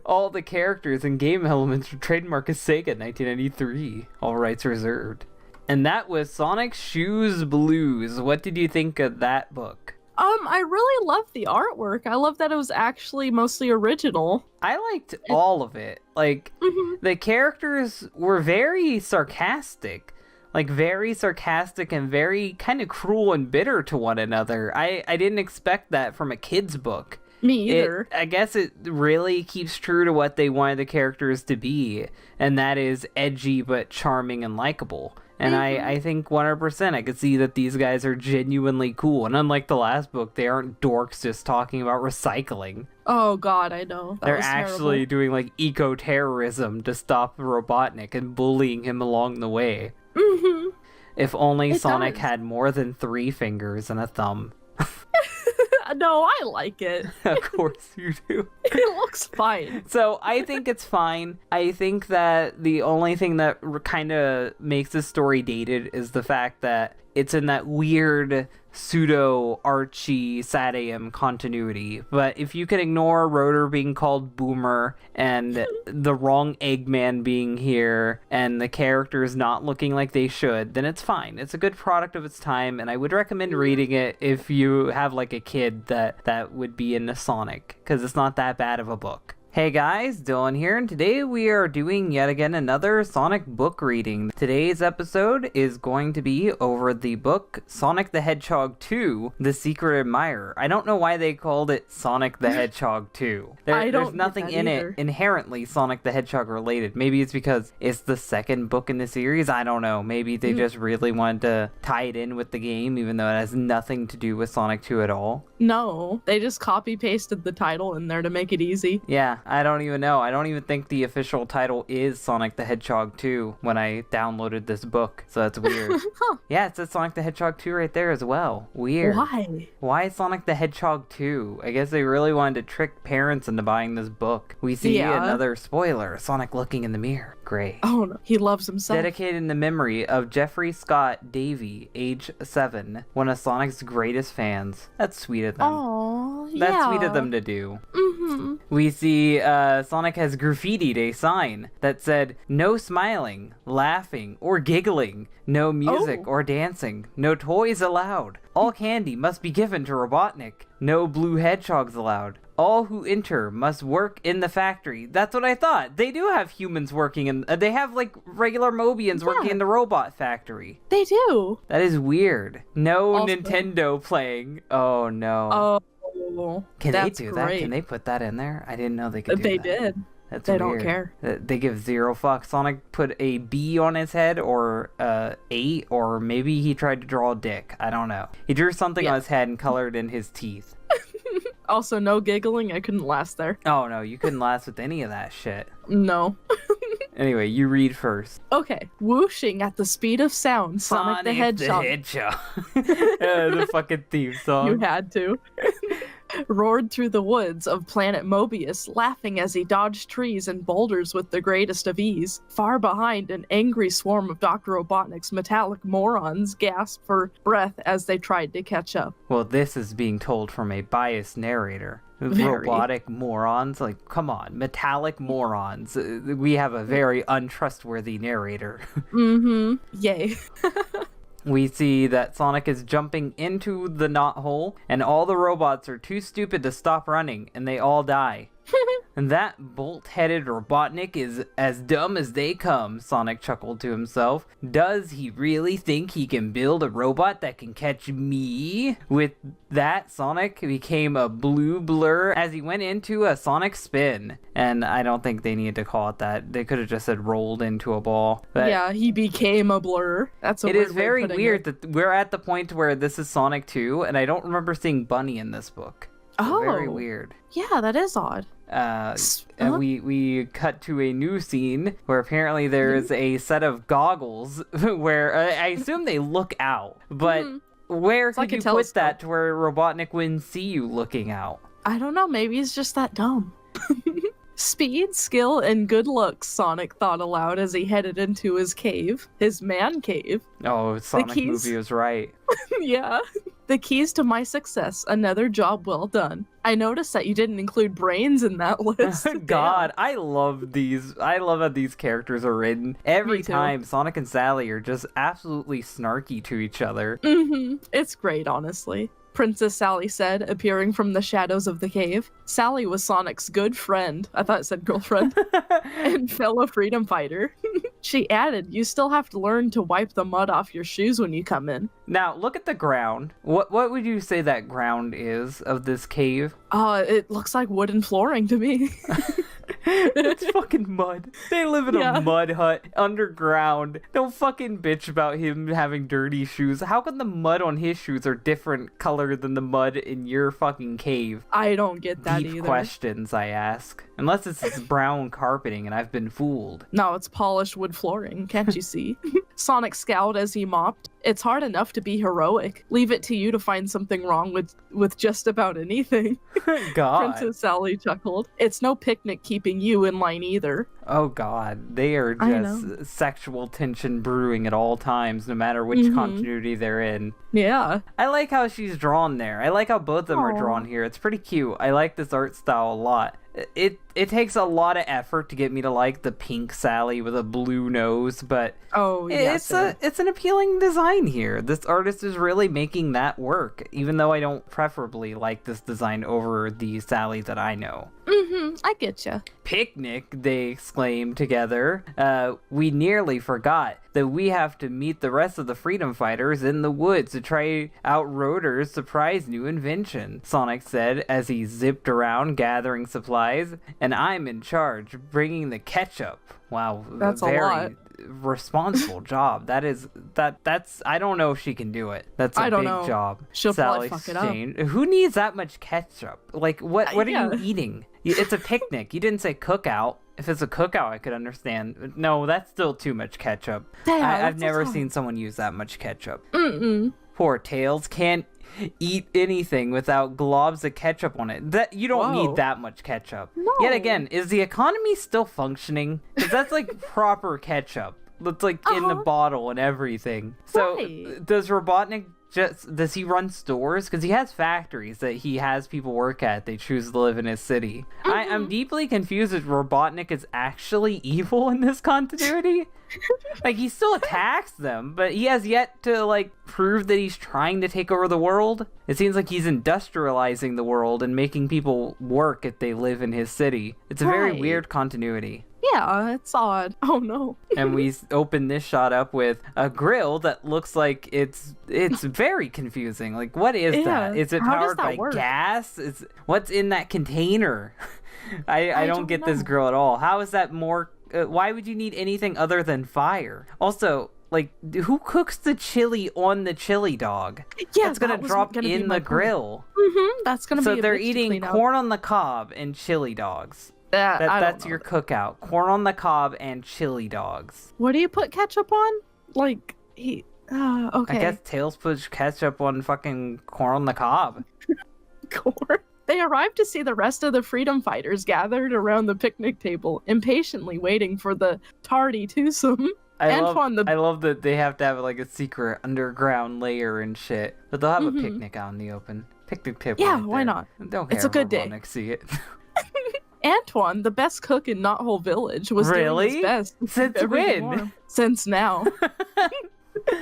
All the characters and game elements were trademarked as Sega 1993. All rights reserved. And that was Sonic Shoes Blues. What did you think of that book? I really love the artwork. I love that it was actually mostly original. I liked all of it. Like, the characters were very sarcastic. Like, very sarcastic and very kind of cruel and bitter to one another. I didn't expect that from a kid's book. Me either. I guess it really keeps true to what they wanted the characters to be, and that is edgy but charming and likable. And I think 100% I could see that these guys are genuinely cool. And unlike the last book, they aren't dorks just talking about recycling. Oh god, I know. They're actually doing like eco-terrorism to stop Robotnik and bullying him along the way. If only Sonic had more than 3 fingers and a thumb. No, I like it. Of course you do. It looks fine. So I think it's fine. I think that the only thing that kind of makes this story dated is the fact that it's in that weird pseudo Archie Sad AM continuity. But if you can ignore Rotor being called Boomer and the wrong Eggman being here and the characters not looking like they should, then it's fine. It's a good product of its time, and I would recommend reading it if you have like a kid that would be into Sonic, because it's not that bad of a book. Hey guys, Dylan here, and today we are doing yet again another Sonic book reading. Today's episode is going to be over the book Sonic the Hedgehog 2, The Secret Admirer. I don't know why they called it Sonic the Hedgehog 2. There's nothing in it inherently Sonic the Hedgehog related. Maybe it's because it's the second book in the series, I don't know. Maybe they just really wanted to tie it in with the game, even though it has nothing to do with Sonic 2 at all. No, they just copy-pasted the title in there to make it easy. Yeah. I don't even know. I don't even think the official title is Sonic the Hedgehog 2 when I downloaded this book. So that's weird. Yeah, it says Sonic the Hedgehog 2 right there as well. Weird. Why? Why Sonic the Hedgehog 2? I guess they really wanted to trick parents into buying this book. We see another spoiler. Sonic looking in the mirror. Great. Oh no, he loves himself. Dedicated in the memory of Jeffrey Scott Davey, age 7, one of Sonic's greatest fans. That's sweet of them. Oh, yeah. That's sweet of them to do. We see Sonic has graffitied a sign that said, "No smiling, laughing, or giggling. No music or dancing. No toys allowed. All candy must be given to Robotnik. No blue hedgehogs allowed. All who enter must work in the factory." That's what I thought. They do have humans working in... they have, like, regular Mobians working in the robot factory. They do. That is weird. No Nintendo playing. Oh, no. Oh, can they do that? Can they put that in there? I didn't know they could do that. They did. That's they weird. Don't care. They give 0 fucks. Sonic put a B on his head, or 8, or maybe he tried to draw a dick. I don't know. He drew something on his head and colored in his teeth. Also, no giggling. I couldn't last there. Oh no, you couldn't last with any of that shit. No. Anyway, you read first. Okay. Whooshing at the speed of sound, Sonic the Hedgehog. The fucking theme song. You had to. Roared through the woods of planet Mobius, laughing as he dodged trees and boulders with the greatest of ease. Far behind, an angry swarm of Dr. Robotnik's metallic morons gasped for breath as they tried to catch up. Well, this is being told from a biased narrator. Very. Robotic morons? Like, come on. Metallic morons. We have a very untrustworthy narrator. Yay. We see that Sonic is jumping into the knothole, and all the robots are too stupid to stop running, and they all die. And that bolt-headed Robotnik is as dumb as they come, Sonic chuckled to himself. Does he really think he can build a robot that can catch me? With that, Sonic became a blue blur as he went into a Sonic spin. And I don't think they needed to call it that. They could have just said rolled into a ball. But yeah, he became a blur. That's a it weird is very weird it. that we're at the point where this is Sonic 2, and I don't remember seeing Bunny in this book. So very weird. Yeah, that is odd. And we cut to a new scene where apparently there's a set of goggles where I assume they look out, but where could you put that to where Robotnik wouldn't see you looking out? I don't know, maybe he's just that dumb. Speed, skill, and good looks, Sonic thought aloud as he headed into his cave. His man cave. Oh, Sonic movie was right. Yeah. The keys to my success. Another job well done. I noticed that you didn't include brains in that list. God, I love these. I love how these characters are written. Every time Sonic and Sally are just absolutely snarky to each other. It's great, honestly. Princess Sally said, appearing from the shadows of the cave. Sally was Sonic's good friend. I thought it said girlfriend. And fellow freedom fighter. She added, you still have to learn to wipe the mud off your shoes when you come in. Now, look at the ground. What would you say that ground is of this cave? It looks like wooden flooring to me. It's fucking mud. They live in a mud hut underground. Don't fucking bitch about him having dirty shoes. How come the mud on his shoes are different color than the mud in your fucking cave? I don't get that Deep either. questions, I ask. Unless it's this brown carpeting and I've been fooled. No, it's polished wood flooring. Can't you see? Sonic scowled as he mopped. It's hard enough to be heroic. Leave it to you to find something wrong with just about anything. God. Princess Sally chuckled. It's no picnic keeping you in line either. Oh God, they are just sexual tension brewing at all times, no matter which continuity they're in. Yeah. I like how she's drawn there. I like how both of them are drawn here. It's pretty cute. I like this art style a lot. It takes a lot of effort to get me to like the pink Sally with a blue nose, but it's an appealing design here. This artist is really making that work, even though I don't preferably like this design over the Sally that I know. I get ya. Picnic, they exclaimed together. We nearly forgot that we have to meet the rest of the freedom fighters in the woods to try out Rotor's surprise new invention, Sonic said as he zipped around gathering supplies. And I'm in charge, bringing the ketchup. Wow, that's a lot. Responsible job. That's I don't know if she can do it. That's a big job. She'll Sally probably fuck it up. Who needs that much ketchup? Like what are you eating? It's a picnic. You didn't say cookout. If it's a cookout, I could understand. No, that's still too much ketchup. I've never seen someone use that much ketchup. Poor Tails can't eat anything without globs of ketchup on it. That you don't need that much ketchup. No. Yet again, is the economy still functioning? Because that's like proper ketchup. That's like in the bottle and everything. So does Robotnik does he run stores? Because he has factories that he has people work at. They choose to live in his city. I'm deeply confused if Robotnik is actually evil in this continuity. Like, he still attacks them, but he has yet to, like, prove that he's trying to take over the world. It seems like he's industrializing the world and making people work if they live in his city. It's a very weird continuity. Yeah, it's odd. Oh no. And we open this shot up with a grill that looks like it's very confusing. Like, what is that? Is it powered by gas? What's in that container? I don't get this grill at all. How is that more... why would you need anything other than fire? Also, like, who cooks the chili on the chili dog? Yeah, that's gonna drop in the grill. That's gonna be. So they're eating corn on the cob and chili dogs. That's your cookout. Corn on the cob and chili dogs. What do you put ketchup on? Like okay. I guess Tails puts ketchup on fucking corn on the cob. Corn. They arrived to see the rest of the freedom fighters gathered around the picnic table, impatiently waiting for the tardy twosome. I love that they have to have like a secret underground layer and shit. But they'll have a picnic out in the open. Picnic table. Yeah, right why there. not? Don't care. It's a good day. See it. Antoine, the best cook in Knothole Village, was doing his best. Since when? Since now.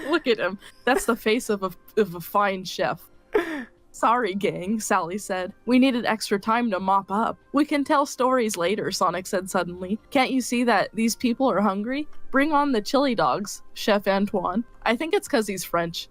Look at him. That's the face of a fine chef. Sorry, gang, Sally said. We needed extra time to mop up. We can tell stories later, Sonic said suddenly. Can't you see that these people are hungry? Bring on the chili dogs, Chef Antoine. I think it's because he's French.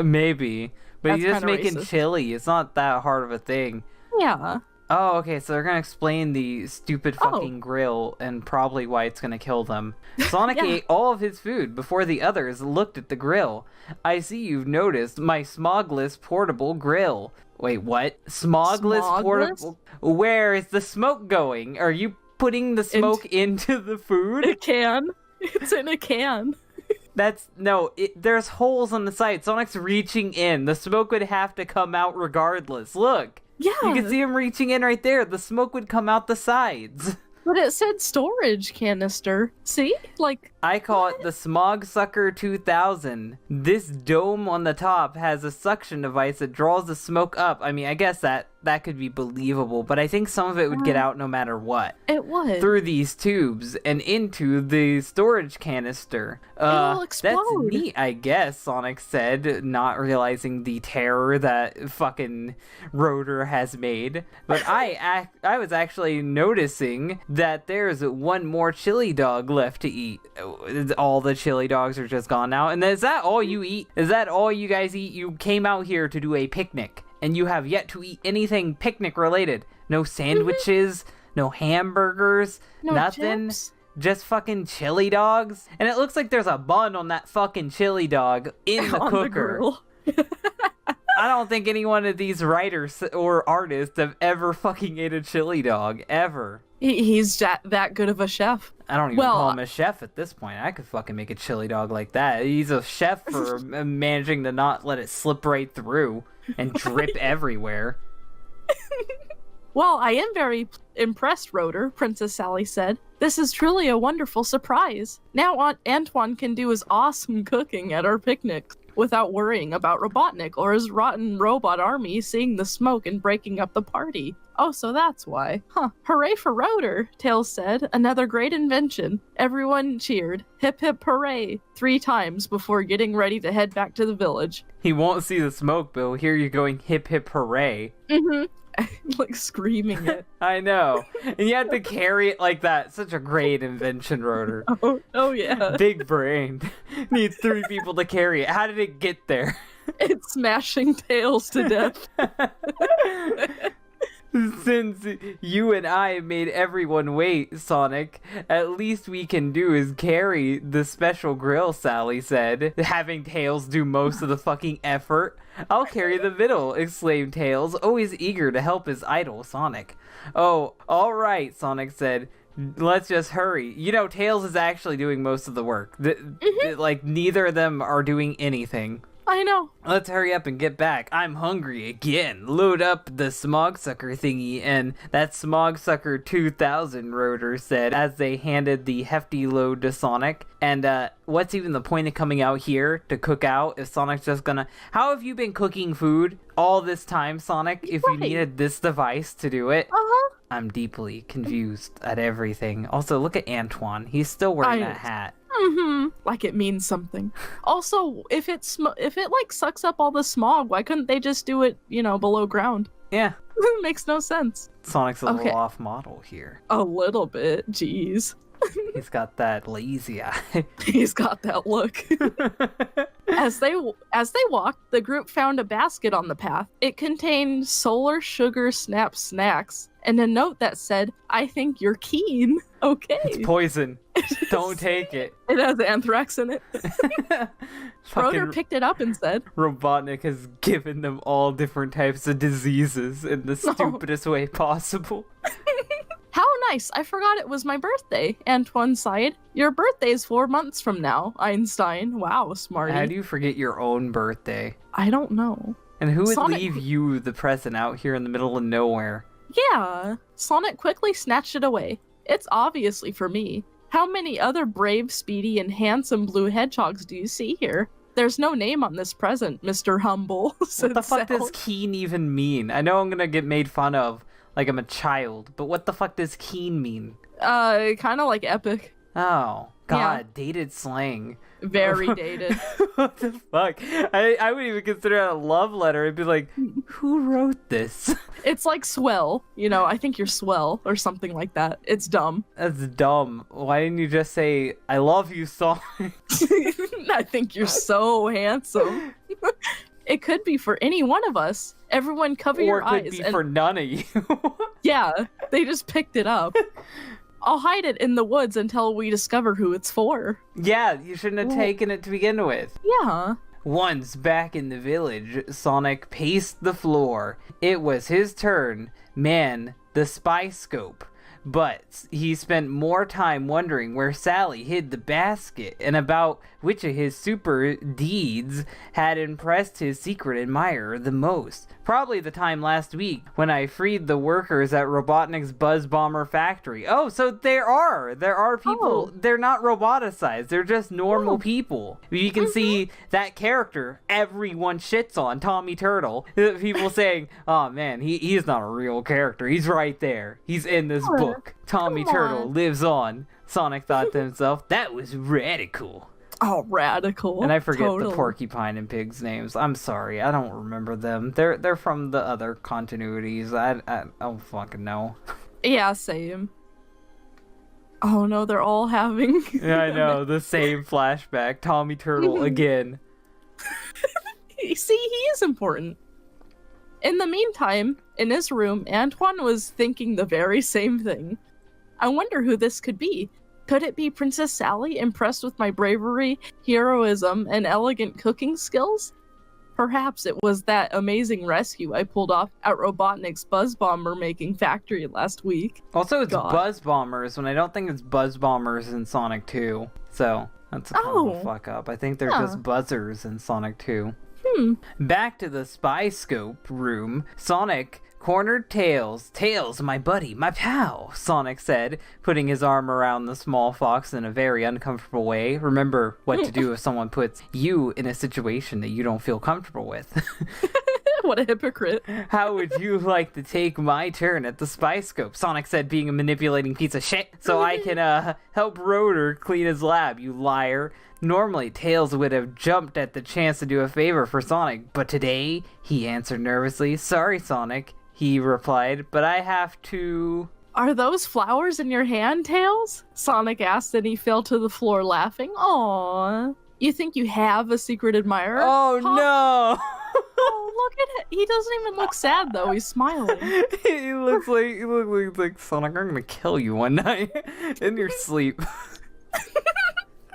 Maybe. But he's just making chili. It's not that hard of a thing. Yeah. Oh, okay, so they're gonna explain the stupid fucking grill and probably why it's gonna kill them. Sonic ate all of his food before the others looked at the grill. I see you've noticed my smogless portable grill. Wait, what? Smogless portable? Where is the smoke going? Are you putting the smoke into the food? A can. It's in a can. There's holes on the side. Sonic's reaching in. The smoke would have to come out regardless. Look. Yeah. You can see him reaching in right there. The smoke would come out the sides. But it said storage canister. See? Like, I call it the Smog Sucker 2000. This dome on the top has a suction device that draws the smoke up. I mean, I guess that that could be believable, but I think some of it would get out no matter what. It would. Through these tubes and into the storage canister. It'll explode. That's neat, I guess, Sonic said, not realizing the terror that fucking Rotor has made. But I was actually noticing that there's one more chili dog left to eat. All the chili dogs are just gone now. And is that all you eat? Is that all you guys eat? You came out here to do a picnic, and you have yet to eat anything picnic related. No sandwiches, no hamburgers, nothing. Chips. Just fucking chili dogs. And it looks like there's a bun on that fucking chili dog in the On cooker. the grill. I don't think any one of these writers or artists have ever fucking ate a chili dog, ever. He's that good of a chef. I don't even call him a chef at this point. I could fucking make a chili dog like that. He's a chef for managing to not let it slip right through and drip everywhere. Well, I am very impressed, Rotor, Princess Sally said. This is truly a wonderful surprise. Now Antoine can do his awesome cooking at our picnic without worrying about Robotnik or his rotten robot army seeing the smoke and breaking up the party. Oh, so that's why. Huh. Hooray for Rotor, Tails said. Another great invention. Everyone cheered. Hip hip hooray 3 times before getting ready to head back to the village. He won't see the smoke, but he'll hear you going hip hip hooray. Mm-hmm. Like screaming it. I know. And you have to carry it like that. Such a great invention, Rotor. Oh yeah. Big brain. Needs 3 people to carry it. How did it get there? It's smashing Tails to death. Since you and I made everyone wait, Sonic, at least we can do is carry the special grill, Sally said, having Tails do most of the fucking effort. I'll carry the middle, exclaimed Tails, always eager to help his idol, Sonic. Oh, alright, Sonic said. Let's just hurry. You know, Tails is actually doing most of the work. Like, neither of them are doing anything. I know. Let's hurry up and get back. I'm hungry again. Load up the smog sucker thingy, and that smog sucker 2000, Rotor said as they handed the hefty load to Sonic. And what's even the point of coming out here to cook out if Sonic's just gonna... How have you been cooking food all this time, Sonic, if you needed this device to do it? Uh-huh. I'm deeply confused at everything. Also, look at Antoine. He's still wearing that hat. Mm-hmm. Like it means something. Also, if it like sucks up all the smog, why couldn't they just do it, below ground? Yeah. It makes no sense. Sonic's a little off model here. A little bit, jeez. He's got that lazy eye. He's got that look. As they walked, the group found a basket on the path. It contained Solar Sugar Snap snacks and a note that said, "I think you're keen." Okay. It's poison. Don't take it. It has anthrax in it. Rotor picked it up and said, Robotnik has given them all different types of diseases in the stupidest way possible. How nice. I forgot it was my birthday. Antoine sighed. Your birthday's 4 months from now, Einstein. Wow, smarty. How do you forget your own birthday? I don't know. And who would leave you the present out here in the middle of nowhere? Yeah. Sonic quickly snatched it away. It's obviously for me. How many other brave, speedy, and handsome blue hedgehogs do you see here? There's no name on this present, Mr. Humble, said What the fuck Sal. does keen even mean? I know I'm gonna get made fun of like I'm a child, but what the fuck does keen mean? Kind of like epic. Oh, God, Yeah. Dated slang. Very dated. What the fuck? I wouldn't even consider it a love letter. I'd be like, who wrote this? It's like swell. I think you're swell or something like that. It's dumb. That's dumb. Why didn't you just say, I love you, Sonic? I think you're so handsome. It could be for any one of us. Everyone cover your eyes. Or it could be for none of you. Yeah, they just picked it up. I'll hide it in the woods until we discover who it's for. Yeah, you shouldn't have taken it to begin with. Yeah. Once back in the village, Sonic paced the floor. It was his turn. Man, the spy scope. but he spent more time wondering where Sally hid the basket and about which of his super deeds had impressed his secret admirer the most. Probably the time last week when I freed the workers at Robotnik's Buzz Bomber factory. Oh, so there are people, they're not roboticized, they're just normal people. You can see that character everyone shits on, Tommy Turtle. People saying, oh man, he's not a real character, he's right there, he's in this book. Tommy Turtle lives on. Sonic thought to himself, that was radical. Oh, radical. And I forget the Porcupine and Pig's names. I'm sorry, I don't remember them. They're from the other continuities. I don't fucking know. Yeah, same. Oh no, they're all having... Yeah, I know, the same flashback. Tommy Turtle again. See, he is important. In the meantime, in his room, Antoine was thinking the very same thing. I wonder who this could be. Could it be Princess Sally, impressed with my bravery, heroism, and elegant cooking skills? Perhaps it was that amazing rescue I pulled off at Robotnik's Buzz Bomber making factory last week. Also, it's Buzz Bombers, when I don't think it's Buzz Bombers in Sonic 2. So, that's a kind of a fuck up. I think they're just buzzers in Sonic 2. Back to the spy scope room, Sonic cornered Tails. Tails, my buddy, my pal, Sonic said, putting his arm around the small fox in a very uncomfortable way. Remember what to do if someone puts you in a situation that you don't feel comfortable with. What a hypocrite. How would you like to take my turn at the spy scope? Sonic said, being a manipulating piece of shit, so I can help Rotor clean his lab, you liar. Normally, Tails would have jumped at the chance to do a favor for Sonic, but today, he answered nervously. Sorry, Sonic, he replied, but I have to... Are those flowers in your hand, Tails? Sonic asked, and he fell to the floor laughing. Aww. You think you have a secret admirer? Oh, no! Oh, look at it. He doesn't even look sad, though. He's smiling. he looks like Sonic, I'm gonna kill you one night in your sleep.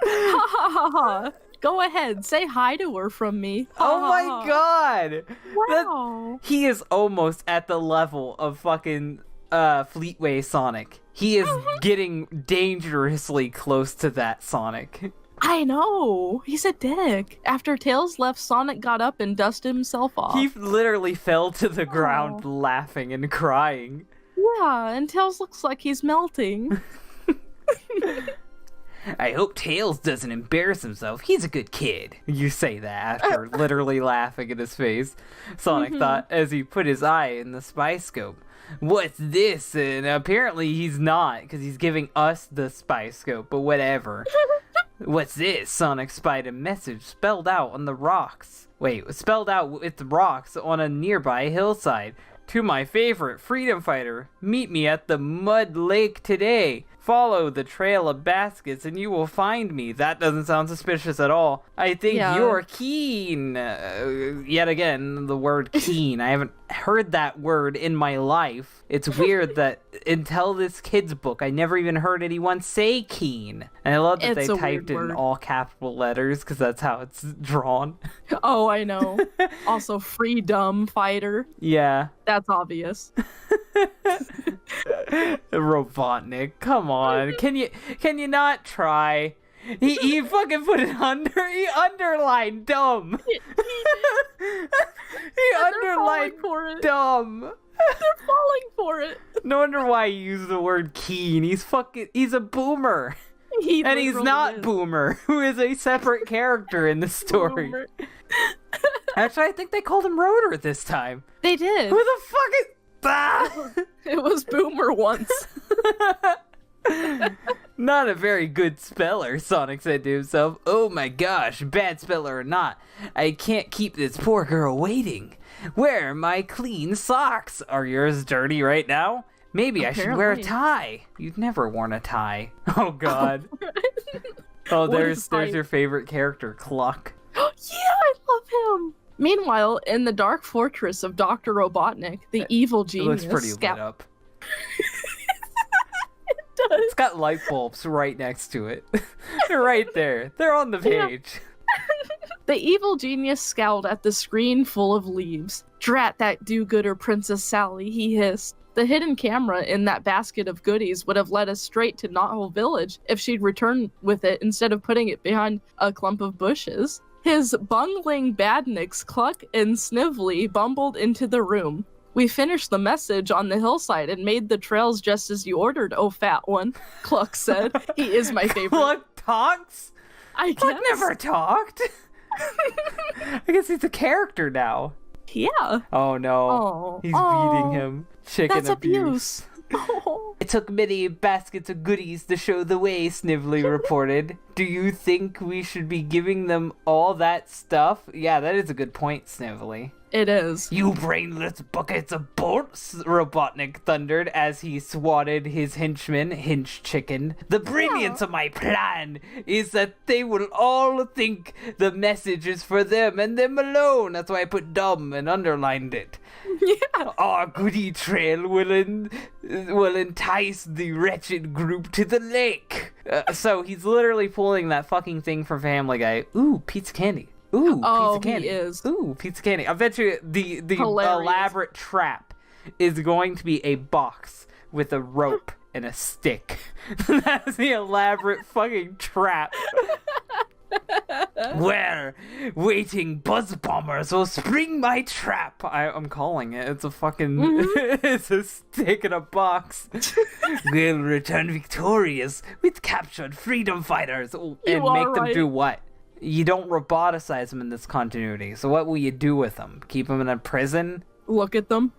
Ha ha ha ha. Go ahead, say hi to her from me. Oh my god! Wow. He is almost at the level of fucking Fleetway Sonic. He is getting dangerously close to that Sonic. I know. He's a dick. After Tails left, Sonic got up and dusted himself off. He literally fell to the ground laughing and crying. Yeah, and Tails looks like he's melting. I hope Tails doesn't embarrass himself. He's a good kid. You say that after literally laughing in his face. Sonic thought as he put his eye in the spy scope. What's this? And apparently he's not, because he's giving us the spy scope, but whatever. What's this? Sonic spied a message spelled out on the rocks. Wait, spelled out with the rocks on a nearby hillside. To my favorite freedom fighter, meet me at the Mud Lake today. Follow the trail of baskets and you will find me. That doesn't sound suspicious at all. I think you're keen. Yet again, the word keen. I haven't heard that word in my life. It's weird that until this kid's book, I never even heard anyone say keen. And I love that they typed it in all capital letters because that's how it's drawn. Oh, I know. Also, freedom fighter. Yeah. That's obvious. Robotnik, come on. Can you not try? He fucking put it under. He underlined dumb. He underlined dumb. They're falling for it. No wonder why he used the word keen. He's a boomer. And he's not Boomer, who is a separate character in the story. Actually, I think they called him Rotor this time. They did. Who the fuck is... Ah! It was Boomer once. Not a very good speller, Sonic said to himself. Oh my gosh, bad speller or not, I can't keep this poor girl waiting. Where are my clean socks? Are yours dirty right now? Maybe I should wear a tie. You've never worn a tie. Oh god. Oh, there's your favorite character, Cluck. Yeah, I love him. Meanwhile, in the dark fortress of Dr. Robotnik, the evil genius... It looks pretty lit up. It does. It's got light bulbs right next to it. They're right there. They're on the page. The evil genius scowled at the screen full of leaves. Drat that do-gooder Princess Sally, he hissed. The hidden camera in that basket of goodies would have led us straight to Knothole Village if she'd returned with it instead of putting it behind a clump of bushes. His bungling badniks Cluck and Snively bumbled into the room. We finished the message on the hillside and made the trails just as you ordered, oh fat one, Cluck said. He is my favorite. Cluck talks? I guess. Cluck never talked? I guess he's a character now. Yeah. Oh no. He's beating him. Chicken that's abuse. Oh. It took many baskets of goodies to show the way, Snively reported. Do you think we should be giving them all that stuff? Yeah, that is a good point, Snively. It is. You brainless buckets of bolts, Robotnik thundered as he swatted his henchman, Hinch Chicken. The brilliance of my plan is that they will all think the message is for them and them alone. That's why I put dumb and underlined it. Yeah. Our goodie trail will entice the wretched group to the lake. So he's literally pulling that fucking thing from Family Guy. Ooh, pizza candy. Ooh, pizza candy. He is. Ooh, pizza candy. I bet you the Hilarious. elaborate trap is going to be a box with a rope and a stick. That's the elaborate fucking trap. Where waiting buzz bombers will spring my trap. I'm calling it. It's a fucking it's a stick in a box. We'll return victorious with captured freedom fighters and make them do what? You don't roboticize them in this continuity, so what will you do with them? Keep them in a prison? Look at them.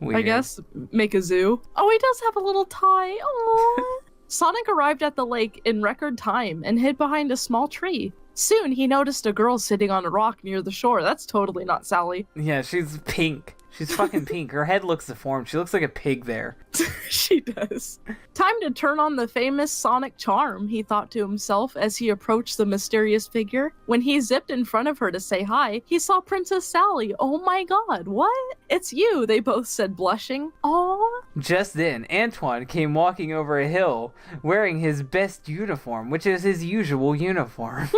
I guess. Make a zoo. Oh, he does have a little tie. Aww. Sonic arrived at the lake in record time and hid behind a small tree. Soon, he noticed a girl sitting on a rock near the shore. That's totally not Sally. Yeah, she's pink. She's fucking pink. Her head looks deformed. She looks like a pig there. She does. Time to turn on the famous Sonic charm, he thought to himself as he approached the mysterious figure. When he zipped in front of her to say hi, he saw Princess Sally. Oh my god, what? It's you, they both said, blushing. Aww. Just then, Antoine came walking over a hill, wearing his best uniform, which is his usual uniform.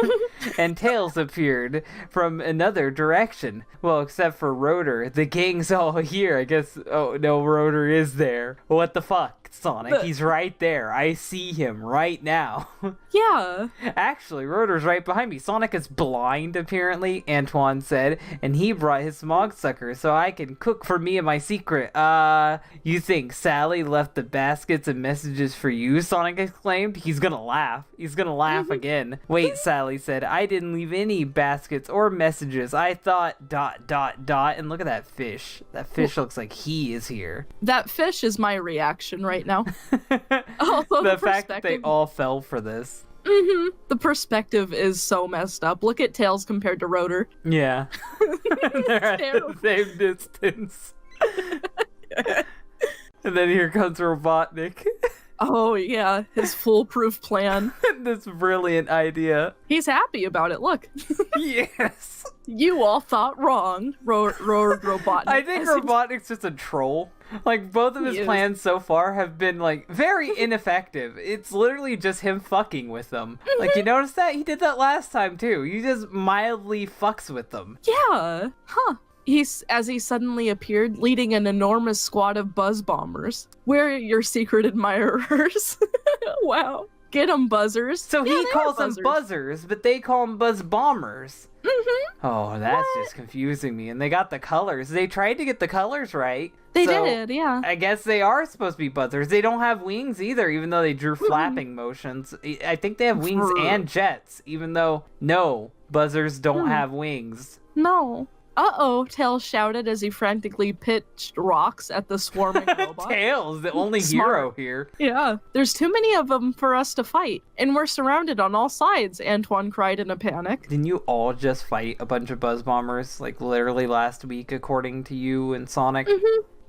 And Tails appeared from another direction. Well, except for Rotor. The gang's all here. I guess, oh no, Rotor is there. What the fuck, Sonic? He's right there. I see him right now. Yeah. Actually, Rotor's right behind me. Sonic is blind, apparently, Antoine said, and he brought his smog sucker so I can cook for me and my secret. You think Sally left the baskets and messages for you? Sonic exclaimed. He's gonna laugh. He's gonna laugh again. Wait, Sally said, I didn't leave any baskets or messages. I thought ... And look at that fish. That fish looks like he is here. That fish is my reaction right now. The fact that they all fell for this. The perspective is so messed up. Look at Tails compared to Rotor. Yeah. They're at the same distance. And then here comes Robotnik. Oh yeah, his foolproof plan. This brilliant idea. He's happy about it, look. Yes. You all thought wrong, Robotnik. I think Robotnik's just a troll. Like, both of his plans so far have been, like, very ineffective. It's literally just him fucking with them. Like, you notice that? He did that last time, too. He just mildly fucks with them. Yeah. Huh. As he suddenly appeared, leading an enormous squad of buzz bombers. We're your secret admirers. Wow. Get 'em, buzzers. So he calls them buzzers, but they call them buzz bombers. Oh, that's just confusing me. And they got the colors. They tried to get the colors right. They did, yeah. I guess they are supposed to be buzzers. They don't have wings either, even though they drew flapping motions. I think they have wings and jets, even though, no, buzzers don't have wings. No. Uh-oh, Tails shouted as he frantically pitched rocks at the swarming robot. Tails, the only hero here. Yeah. There's too many of them for us to fight, and we're surrounded on all sides, Antoine cried in a panic. Didn't you all just fight a bunch of buzz bombers, like, literally last week, according to you and Sonic?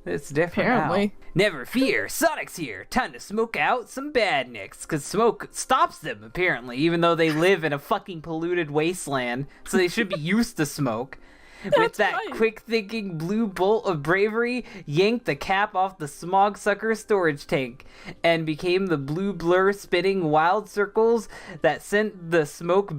It's different Apparently. now. Never fear, Sonic's here. Time to smoke out some badniks, because smoke stops them, apparently, even though they live in a fucking polluted wasteland, so they should be used to smoke. With that quick-thinking blue bolt of bravery, yanked the cap off the smog sucker storage tank, and became the blue blur spinning wild circles that sent the smoke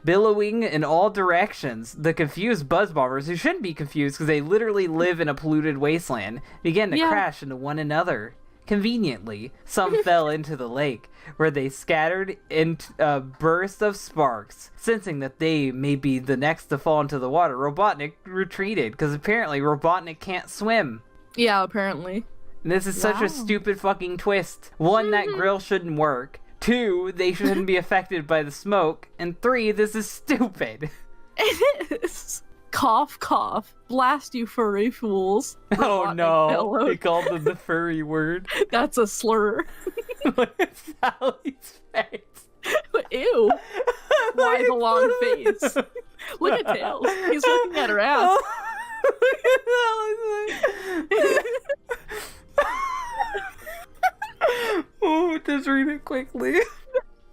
billowing in all directions. The confused buzz bombers, who shouldn't be confused because they literally live in a polluted wasteland, began to crash into one another. Conveniently, some fell into the lake, where they scattered into a burst of sparks. Sensing that they may be the next to fall into the water, Robotnik retreated, because apparently Robotnik can't swim. Yeah, apparently. And this is such a stupid fucking twist. 1, that grill shouldn't work. 2, they shouldn't be affected by the smoke. And 3, this is stupid. It is. Cough, cough. Blast you furry fools. Oh no, bellowed. they called them the furry word. That's a slur. Look at Sally's face. Ew. Why the long face? Look at Tails. He's looking at her ass. Oh, just read it quickly.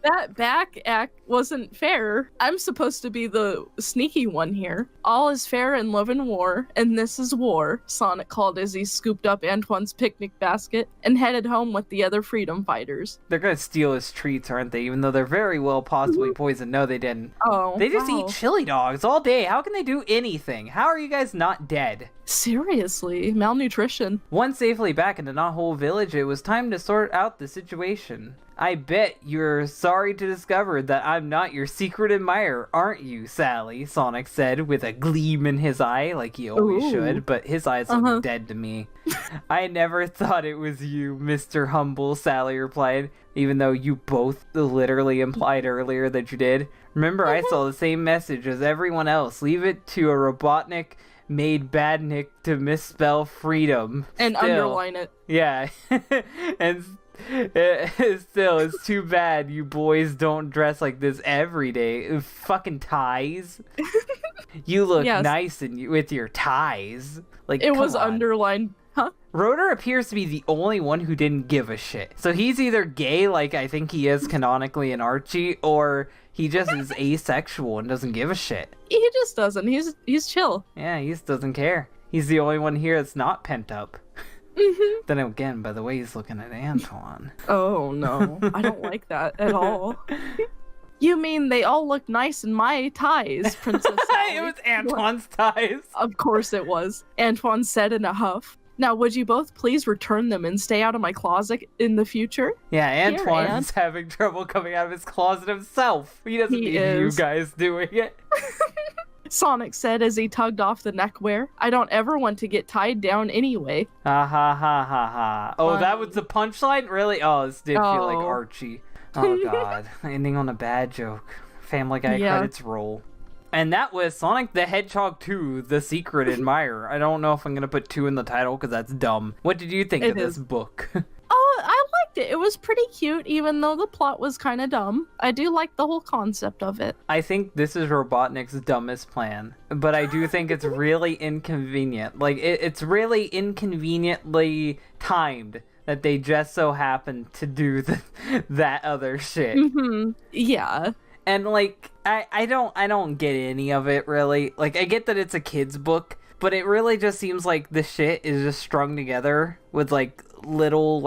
That back act wasn't fair. I'm supposed to be the sneaky one here. All is fair in love and war, and this is war, Sonic called as he scooped up Antoine's picnic basket and headed home with the other freedom fighters. They're gonna steal his treats, aren't they? Even though they're very well possibly poisoned. No, they didn't. Oh. They just eat chili dogs all day. How can they do anything? How are you guys not dead? Seriously, malnutrition. Once safely back in the Knothole village, it was time to sort out the situation. I bet you're sorry to discover that I'm not your secret admirer, aren't you, Sally? Sonic said with a gleam in his eye, like he always should, but his eyes look dead to me. I never thought it was you, Mr. Humble, Sally replied, even though you both literally implied earlier that you did. Remember, I saw the same message as everyone else. Leave it to a Robotnik made Badnik to misspell freedom. And underline it. Yeah. And still, it's too bad you boys don't dress like this every day. Fucking ties. You look nice with your ties. Like, it was underlined. Huh? Rotor appears to be the only one who didn't give a shit. So he's either gay, like I think he is canonically in Archie, or he just is asexual and doesn't give a shit. He just doesn't. He's chill. Yeah, he just doesn't care. He's the only one here that's not pent up. Then again, by the way he's looking at Antoine. Oh no, I don't like that at all. You mean they all look nice in my ties, Princess Sally? It was Antoine's ties. Of course it was. Antoine said in a huff. Now, would you both please return them and stay out of my closet in the future? Yeah, Antoine's having trouble coming out of his closet himself. He doesn't need you guys doing it. Sonic said as he tugged off the neckwear. I don't ever want to get tied down anyway. Ha ha ha ha ha. Oh, that was the punchline? Really? Oh, this did feel like Archie. Oh god. Ending on a bad joke. Family Guy credits roll. And that was Sonic the Hedgehog 2, The Secret Admirer. I don't know if I'm going to put 2 in the title because that's dumb. What did you think of this book? Oh, I liked it. It was pretty cute, even though the plot was kind of dumb. I do like the whole concept of it. I think this is Robotnik's dumbest plan, but I do think it's really inconvenient. Like, it's really inconveniently timed that they just so happen to do that other shit. Yeah. And, like, I don't get any of it, really. Like, I get that it's a kid's book, but it really just seems like the shit is just strung together with, like, little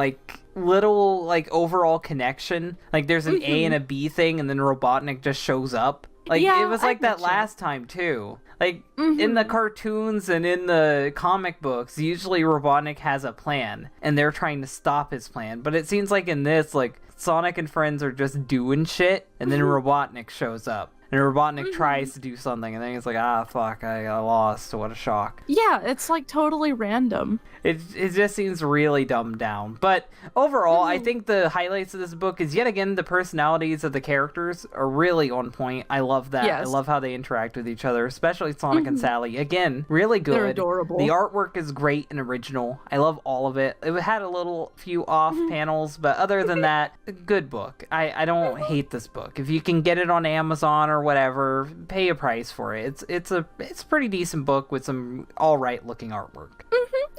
overall connection. Like, there's an A and a B thing, and then Robotnik just shows up. Like, it was like that last time, too. Like, in the cartoons and in the comic books, usually Robotnik has a plan, and they're trying to stop his plan. But it seems like in this, like, Sonic and friends are just doing shit, and then Robotnik shows up. And Robotnik tries to do something, and then he's like, ah, fuck, I got lost. What a shock. Yeah, it's, like, totally random. It just seems really dumbed down. But overall, I think the highlights of this book is, yet again, the personalities of the characters are really on point. I love that. Yes. I love how they interact with each other, especially Sonic and Sally. Again, really good. They're adorable. The artwork is great and original. I love all of it. It had a few off panels, but other than that, good book. I don't hate this book. If you can get it on Amazon or whatever, pay a price for it. It's a pretty decent book with some alright looking artwork.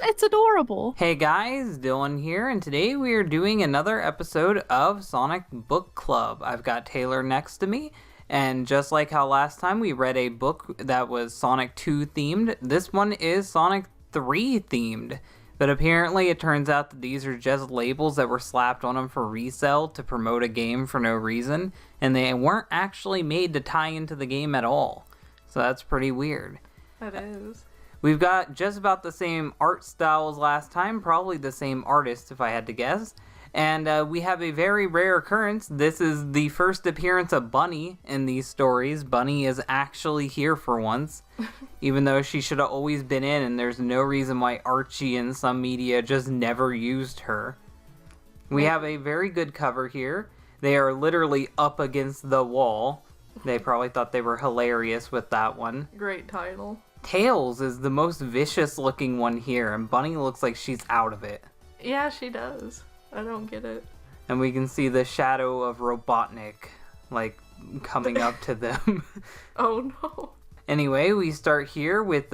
It's adorable. Hey guys, Dylan here, and today we are doing another episode of Sonic Book Club. I've got Taylor next to me, and just like how last time we read a book that was Sonic 2 themed, this one is Sonic 3 themed. But apparently it turns out that these are just labels that were slapped on them for resale to promote a game for no reason, and they weren't actually made to tie into the game at all. So that's pretty weird. That is. We've got just about the same art style as last time, probably the same artist if I had to guess. And we have a very rare occurrence. This is the first appearance of Bunny in these stories. Bunny is actually here for once, even though she should have always been in, and there's no reason why Archie and some media just never used her. We have a very good cover here. They are literally up against the wall. They probably thought they were hilarious with that one. Great title. Tails is the most vicious looking one here, and Bunny looks like she's out of it. Yeah, she does. I don't get it. And we can see the shadow of Robotnik, like, coming up to them. Oh no. Anyway, we start here with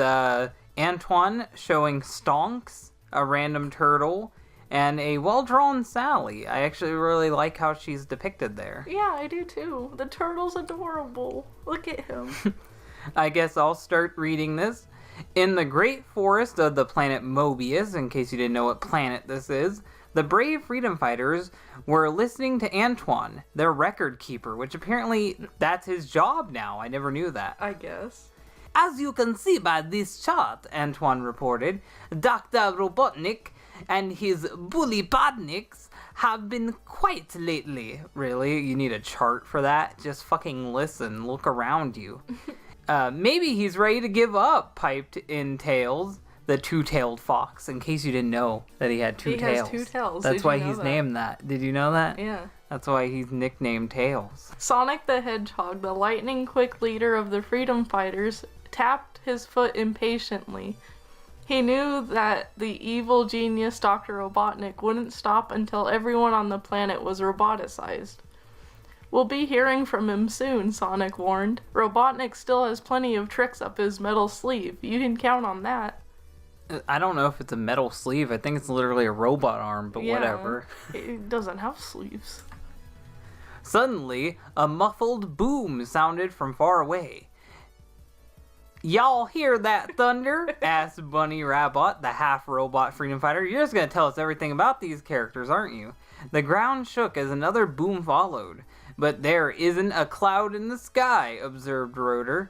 Antoine showing Stonks, a random turtle, and a well-drawn Sally. I actually really like how she's depicted there. Yeah, I do too. The turtle's adorable. Look at him. I guess I'll start reading this. In the great forest of the planet Mobius, in case you didn't know what planet this is, the brave freedom fighters were listening to Antoine, their record keeper, which apparently that's his job now. I never knew that. I guess. As you can see by this chart, Antoine reported, Dr. Robotnik and his bully podniks have been quiet lately. Really? You need a chart for that? Just fucking listen. Look around you. Maybe he's ready to give up, piped in Tails, the two-tailed fox, in case you didn't know that he had two tails. He has two tails. That's why he's named that. Did you know that? Yeah. That's why he's nicknamed Tails. Sonic the Hedgehog, the lightning-quick leader of the Freedom Fighters, tapped his foot impatiently. He knew that the evil genius Dr. Robotnik wouldn't stop until everyone on the planet was roboticized. We'll be hearing from him soon, Sonic warned. Robotnik still has plenty of tricks up his metal sleeve. You can count on that. I don't know if it's a metal sleeve. I think it's literally a robot arm, but yeah, whatever. It doesn't have sleeves. Suddenly, a muffled boom sounded from far away. Y'all hear that thunder? Asked Bunny Rabbit, the half-robot freedom fighter. You're just going to tell us everything about these characters, aren't you? The ground shook as another boom followed. But there isn't a cloud in the sky, observed Rotor.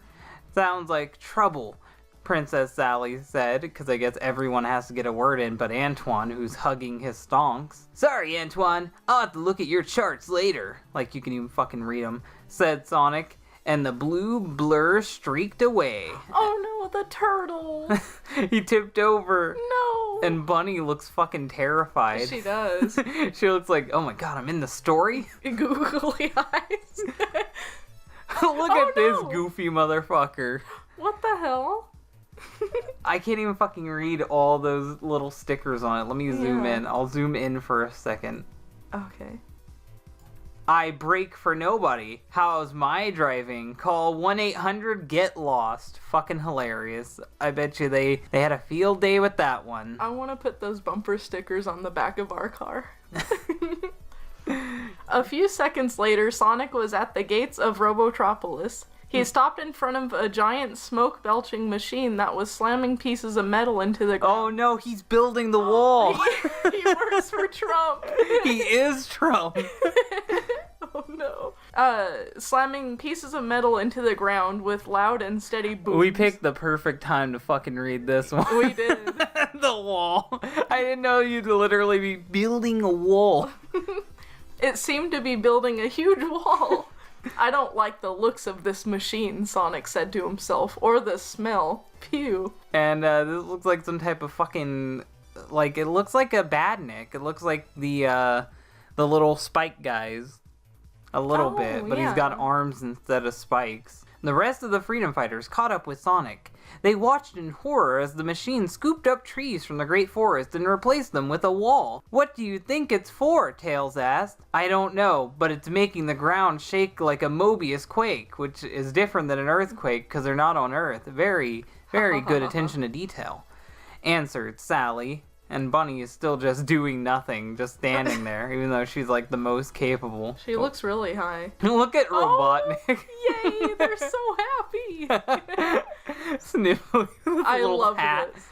Sounds like trouble, Princess Sally said, because I guess everyone has to get a word in but Antoine, who's hugging his stonks. Sorry, Antoine, I'll have to look at your charts later. Like you can even fucking read them, said Sonic, and the blue blur streaked away. Oh no, the turtle! He tipped over. No! And Bunny looks fucking terrified. She does. She looks like, oh my god, I'm in the story? Googly eyes. Look at this goofy motherfucker. What the hell? I can't even fucking read all those little stickers on it. Let me zoom in. I'll zoom in for a second. Okay. I brake for nobody. How's my driving? Call 1-800-GET-LOST. Fucking hilarious. I bet you they had a field day with that one. I want to put those bumper stickers on the back of our car. A few seconds later, Sonic was at the gates of Robotropolis. He stopped in front of a giant smoke-belching machine that was slamming pieces of metal into the ground. Oh no, he's building the wall! He works for Trump! He is Trump! Oh no. Slamming pieces of metal into the ground with loud and steady booms. We picked the perfect time to fucking read this one. We did. The wall. I didn't know you'd literally be building a wall. It seemed to be building a huge wall. I don't like the looks of this machine, Sonic said to himself, or the smell. Phew. And this looks like some type of fucking, like, it looks like a badnik. It looks like the little spike guys. A little bit, but he's got arms instead of spikes. The rest of the freedom fighters caught up with Sonic. They watched in horror as the machine scooped up trees from the great forest and replaced them with a wall. What do you think it's for? Tails asked. I don't know, but it's making the ground shake like a Mobius quake, which is different than an earthquake because they're not on Earth. Very, very good attention to detail, answered Sally. And Bunny is still just doing nothing, just standing there, even though she's like the most capable. She looks really high. Look at Robotnik. Yay, they're so happy. Sniffling. I love hat. this.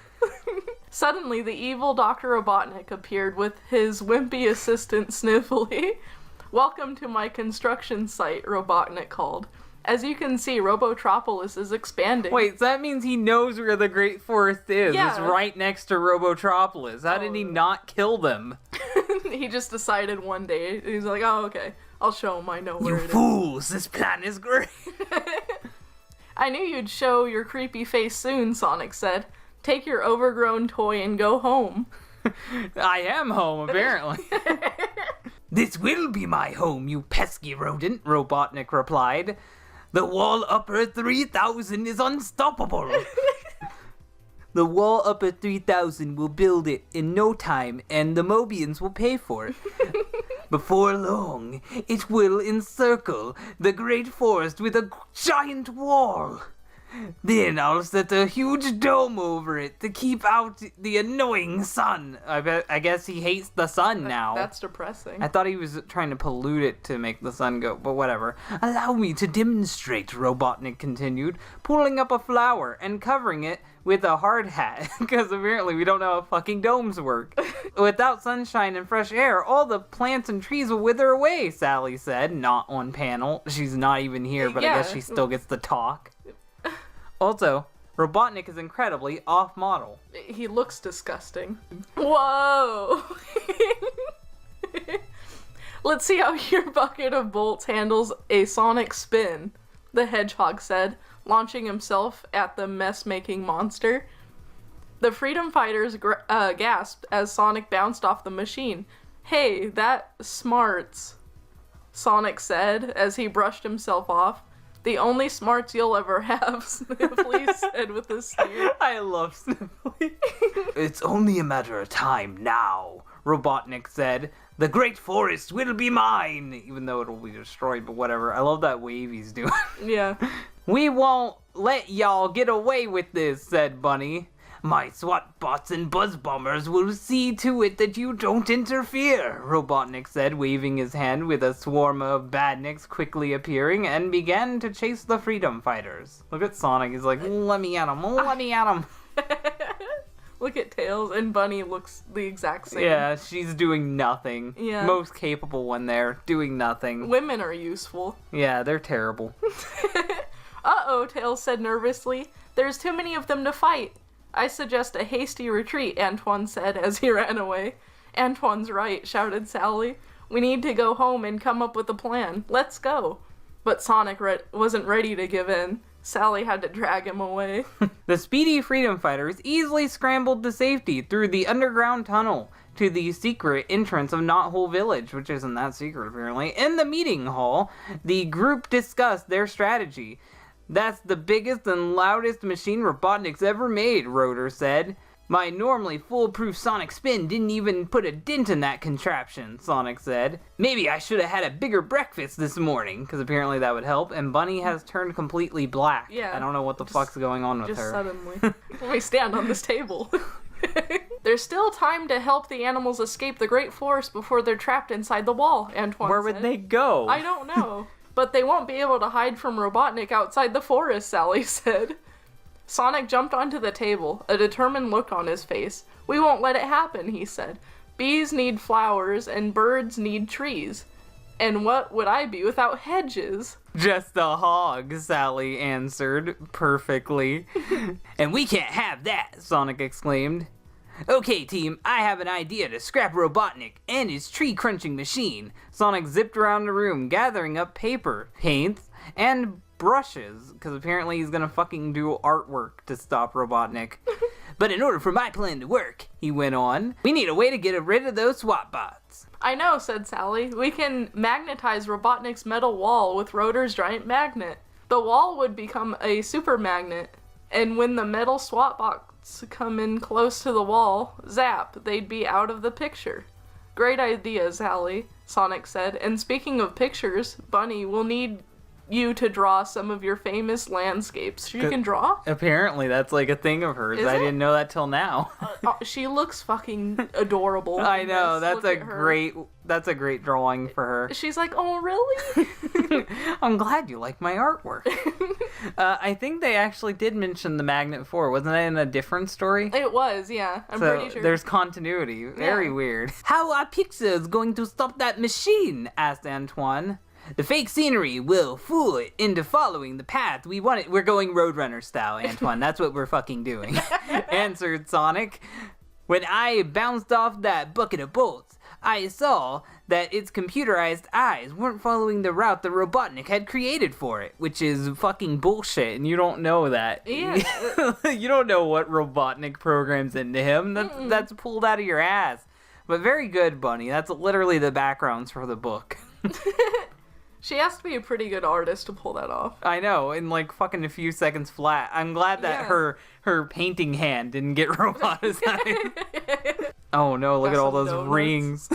Suddenly, the evil Dr. Robotnik appeared with his wimpy assistant Sniffly. "Welcome to my construction site," Robotnik called. "As you can see, Robotropolis is expanding." Wait, so that means he knows where the Great Forest is. Yeah. It's right next to Robotropolis. How did he not kill them? He just decided one day, he's like, oh, okay, I'll show him I know where it is. Fools, this plan is great. "I knew you'd show your creepy face soon," Sonic said. "Take your overgrown toy and go home." I am home, apparently. "This will be my home, you pesky rodent," Robotnik replied. "The wall upper 3000 is unstoppable." "The wall upper 3000 will build it in no time, and the Mobians will pay for it. Before long, it will encircle the Great Forest with a giant wall. Then I'll set a huge dome over it to keep out the annoying sun." I guess he hates the sun now. That's depressing. I thought he was trying to pollute it to make the sun go, but whatever. "Allow me to demonstrate," Robotnik continued, pulling up a flower and covering it with a hard hat, because apparently we don't know how fucking domes work. "Without sunshine and fresh air, all the plants and trees will wither away," Sally said, not on panel. She's not even here, but I guess she still gets to talk. Also, Robotnik is incredibly off-model. He looks disgusting. Whoa! "Let's see how your bucket of bolts handles a sonic spin," the hedgehog said, launching himself at the mess-making monster. The freedom fighters gasped as Sonic bounced off the machine. "Hey, that smarts," Sonic said as he brushed himself off. "The only smarts you'll ever have," Sniffly said with a sneer. I love Sniffly. "It's only a matter of time now," Robotnik said. "The Great Forest will be mine," even though it'll be destroyed, but whatever. I love that wave he's doing. Yeah. "We won't let y'all get away with this," said Bunny. "My SWAT bots and buzz bombers will see to it that you don't interfere," Robotnik said, waving his hand with a swarm of badniks quickly appearing and began to chase the freedom fighters. Look at Sonic, he's like, "Let me at him, let me at him." Look at Tails, and Bunny looks the exact same. Yeah, she's doing nothing. Yeah. Most capable one there, doing nothing. Women are useful. Yeah, they're terrible. "Uh-oh," Tails said nervously. "There's too many of them to fight." "I suggest a hasty retreat," Antoine said as he ran away. "Antoine's right," shouted Sally. "We need to go home and come up with a plan. Let's go." But Sonic wasn't ready to give in. Sally had to drag him away. The speedy freedom fighters easily scrambled to safety through the underground tunnel to the secret entrance of Knothole Village, which isn't that secret apparently. In the meeting hall, the group discussed their strategy. "That's the biggest and loudest machine Robotnik's ever made," Rotor said. "My normally foolproof sonic spin didn't even put a dent in that contraption," Sonic said. "Maybe I should have had a bigger breakfast this morning," because apparently that would help, and Bunny has turned completely black. Yeah. I don't know what the fuck's going on with Just her. suddenly. Let me stand on this table. "There's still time to help the animals escape the Great Forest before they're trapped inside the wall," Antoine Where said. would they go? "I don't know. But they won't be able to hide from Robotnik outside the forest," Sally said. Sonic jumped onto the table, a determined look on his face. "We won't let it happen," he said. "Bees need flowers and birds need trees. And what would I be without hedges?" "Just a hog," Sally answered perfectly. "And we can't have that," Sonic exclaimed. "Okay, team, I have an idea to scrap Robotnik and his tree-crunching machine." Sonic zipped around the room, gathering up paper, paints, and brushes, because apparently he's gonna fucking do artwork to stop Robotnik. "But in order for my plan to work," he went on, "we need a way to get rid of those SWAT bots." "I know," said Sally. "We can magnetize Robotnik's metal wall with Rotor's giant magnet. The wall would become a super magnet, and when the metal SWAT bots come in close to the wall, zap, they'd be out of the picture." "Great idea, Sally," Sonic said. "And speaking of pictures, Bunny, we'll need you to draw some of your famous landscapes. She can draw? Apparently, that's like a thing of hers. I didn't know that till now. She looks fucking adorable. I know, that's a great drawing for her. She's like, oh, really? I'm glad you like my artwork. I think they actually did mention the magnet before. Wasn't that in a different story? It was, yeah. I'm pretty sure. There's continuity. Very weird. How are Pixels going to stop that machine? Asked Antoine. The fake scenery will fool it into following the path we want it. We're going Roadrunner style, Antoine. That's what we're fucking doing. Answered Sonic. When I bounced off that bucket of bolts, I saw that its computerized eyes weren't following the route the Robotnik had created for it, which is fucking bullshit, and you don't know that. Yeah. You don't know what Robotnik programs into him. That's pulled out of your ass. But very good, Bunny. That's literally the backgrounds for the book. She has to be a pretty good artist to pull that off. I know, in like fucking a few seconds flat. I'm glad that her painting hand didn't get roboticized. Oh no, look at all those rings.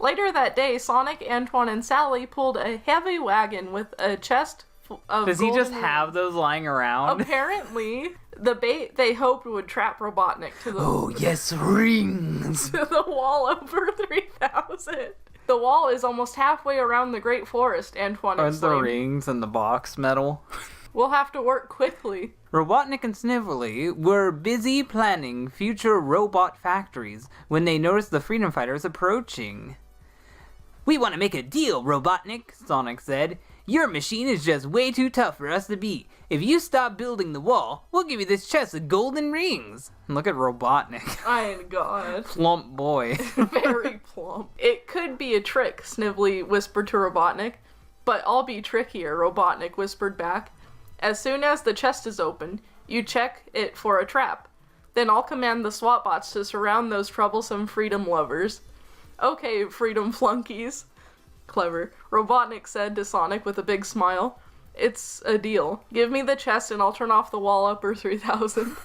Later that day, Sonic, Antoine, and Sally pulled a heavy wagon with a chest of Does he just have those lying around? Apparently. The bait they hoped would trap Robotnik to the... Oh, yes, rings! to the wall over 3,000. The wall is almost halfway around the Great Forest, Antoine Aren't exclaimed. the rings and the box metal? We'll have to work quickly. Robotnik and Snively were busy planning future robot factories when they noticed the freedom fighters approaching. We want to make a deal, Robotnik, Sonic said. Your machine is just way too tough for us to beat. If you stop building the wall, we'll give you this chest of golden rings. Look at Robotnik. My God. Plump boy. Very plump. It could be a trick, Snively whispered to Robotnik. But I'll be trickier, Robotnik whispered back. As soon as the chest is open, you check it for a trap. Then I'll command the SWAT bots to surround those troublesome freedom lovers. Okay, freedom flunkies. Clever. Robotnik said to Sonic with a big smile. It's a deal. Give me the chest and I'll turn off the wall upper 3000.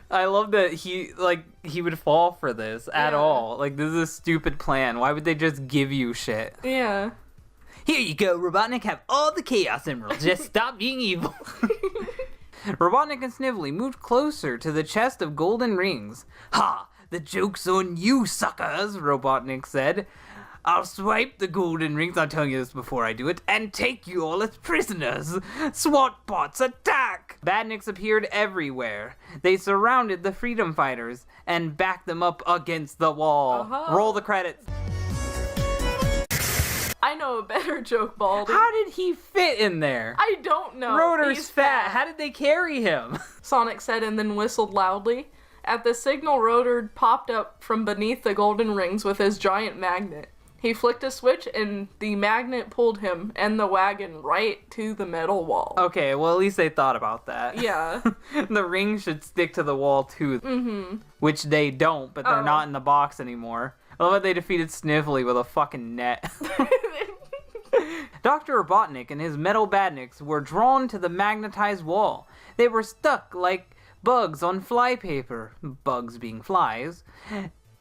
I love that he would fall for this at all. Like, this is a stupid plan. Why would they just give you shit? Yeah. Here you go, Robotnik, have all the Chaos Emeralds. Just stop being evil. Robotnik and Snively moved closer to the chest of golden rings. Ha! The joke's on you, suckers, Robotnik said. I'll swipe the golden rings, I'm telling you this before I do it, and take you all as prisoners. SWAT bots, attack! Badniks appeared everywhere. They surrounded the freedom fighters and backed them up against the wall. Roll the credits. I know a better joke, Baldy. How did he fit in there? I don't know. Rotor's He's fat. How did they carry him? Sonic said and then whistled loudly. At the signal, Rotor popped up from beneath the golden rings with his giant magnet. He flicked a switch and the magnet pulled him and the wagon right to the metal wall. Okay, well at least they thought about that. Yeah. The rings should stick to the wall too. Mm-hmm. Which they don't, but they're not in the box anymore. I love that they defeated Snively with a fucking net. Dr. Robotnik and his metal badniks were drawn to the magnetized wall. They were stuck like bugs on flypaper. Bugs being flies.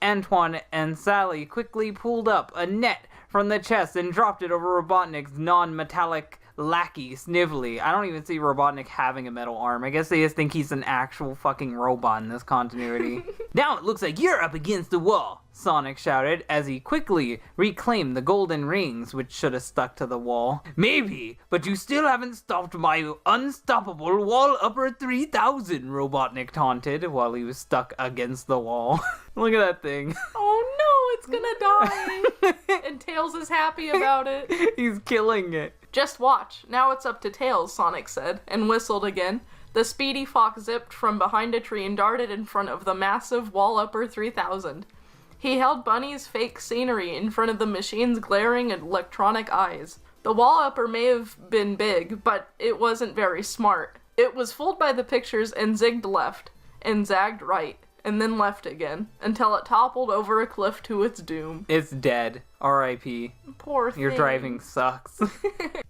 Antoine and Sally quickly pulled up a net from the chest and dropped it over Robotnik's non-metallic lackey, Snively. I don't even see Robotnik having a metal arm. I guess they just think he's an actual fucking robot in this continuity. Now it looks like you're up against the wall, Sonic shouted as he quickly reclaimed the golden rings, which should have stuck to the wall. Maybe, but you still haven't stopped my unstoppable wall upper 3000, Robotnik taunted while he was stuck against the wall. Look at that thing. Oh no, it's gonna die. And Tails is happy about it. He's killing it. Just watch. Now it's up to Tails, Sonic said, and whistled again. The speedy fox zipped from behind a tree and darted in front of the massive wall upper 3000. He held Bunny's fake scenery in front of the machine's glaring electronic eyes. The wall upper may have been big, but it wasn't very smart. It was fooled by the pictures and zigged left, and zagged right, and then left again, until it toppled over a cliff to its doom. It's dead. R.I.P. Poor thing. Your driving sucks.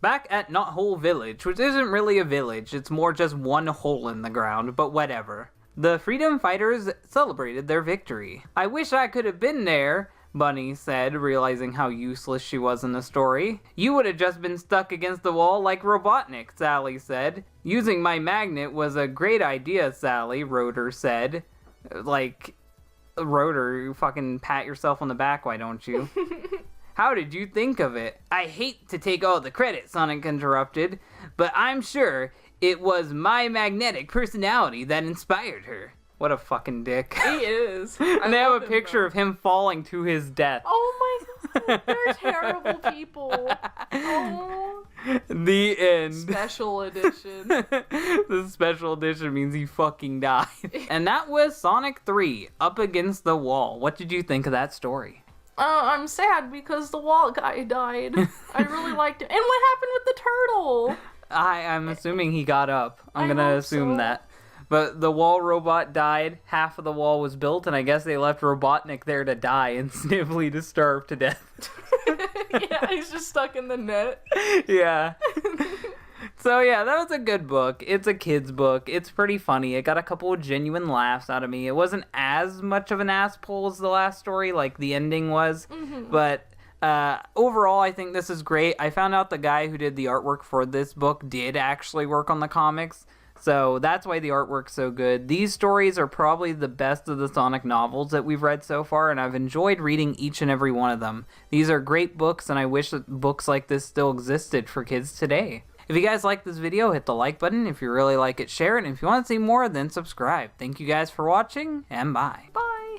Back at Knothole Village, which isn't really a village, it's more just one hole in the ground, but whatever. The freedom fighters celebrated their victory. I wish I could have been there, Bunny said, realizing how useless she was in the story. You would have just been stuck against the wall like Robotnik, Sally said. Using my magnet was a great idea, Sally, Rotor said. Like, Rotor, you fucking pat yourself on the back, why don't you? How did you think of it? I hate to take all the credit, Sonic interrupted, but I'm sure it was my magnetic personality that inspired her. What a fucking dick. He is. And they have a picture of him falling to his death. Oh my god, they're terrible people. Oh. The end. Special edition. The special edition means he fucking died. And that was Sonic 3, Up Against the Wall. What did you think of that story? I'm sad because the wall guy died. I really liked it. And what happened with the turtle? I'm assuming he got up. I'm I gonna hope assume so. that. But the wall robot died, half of the wall was built, and I guess they left Robotnik there to die and Snively to starve to death. Yeah, he's just stuck in the net. Yeah. So yeah, that was a good book. It's a kid's book. It's pretty funny. It got a couple of genuine laughs out of me. It wasn't as much of an ass pull as the last story, like the ending was. Mm-hmm. But overall, I think this is great. I found out the guy who did the artwork for this book did actually work on the comics. So that's why the artwork's so good. These stories are probably the best of the Sonic novels that we've read so far, and I've enjoyed reading each and every one of them. These are great books, and I wish that books like this still existed for kids today. If you guys like this video, hit the like button. If you really like it, share it. And if you want to see more, then subscribe. Thank you guys for watching, and bye. Bye.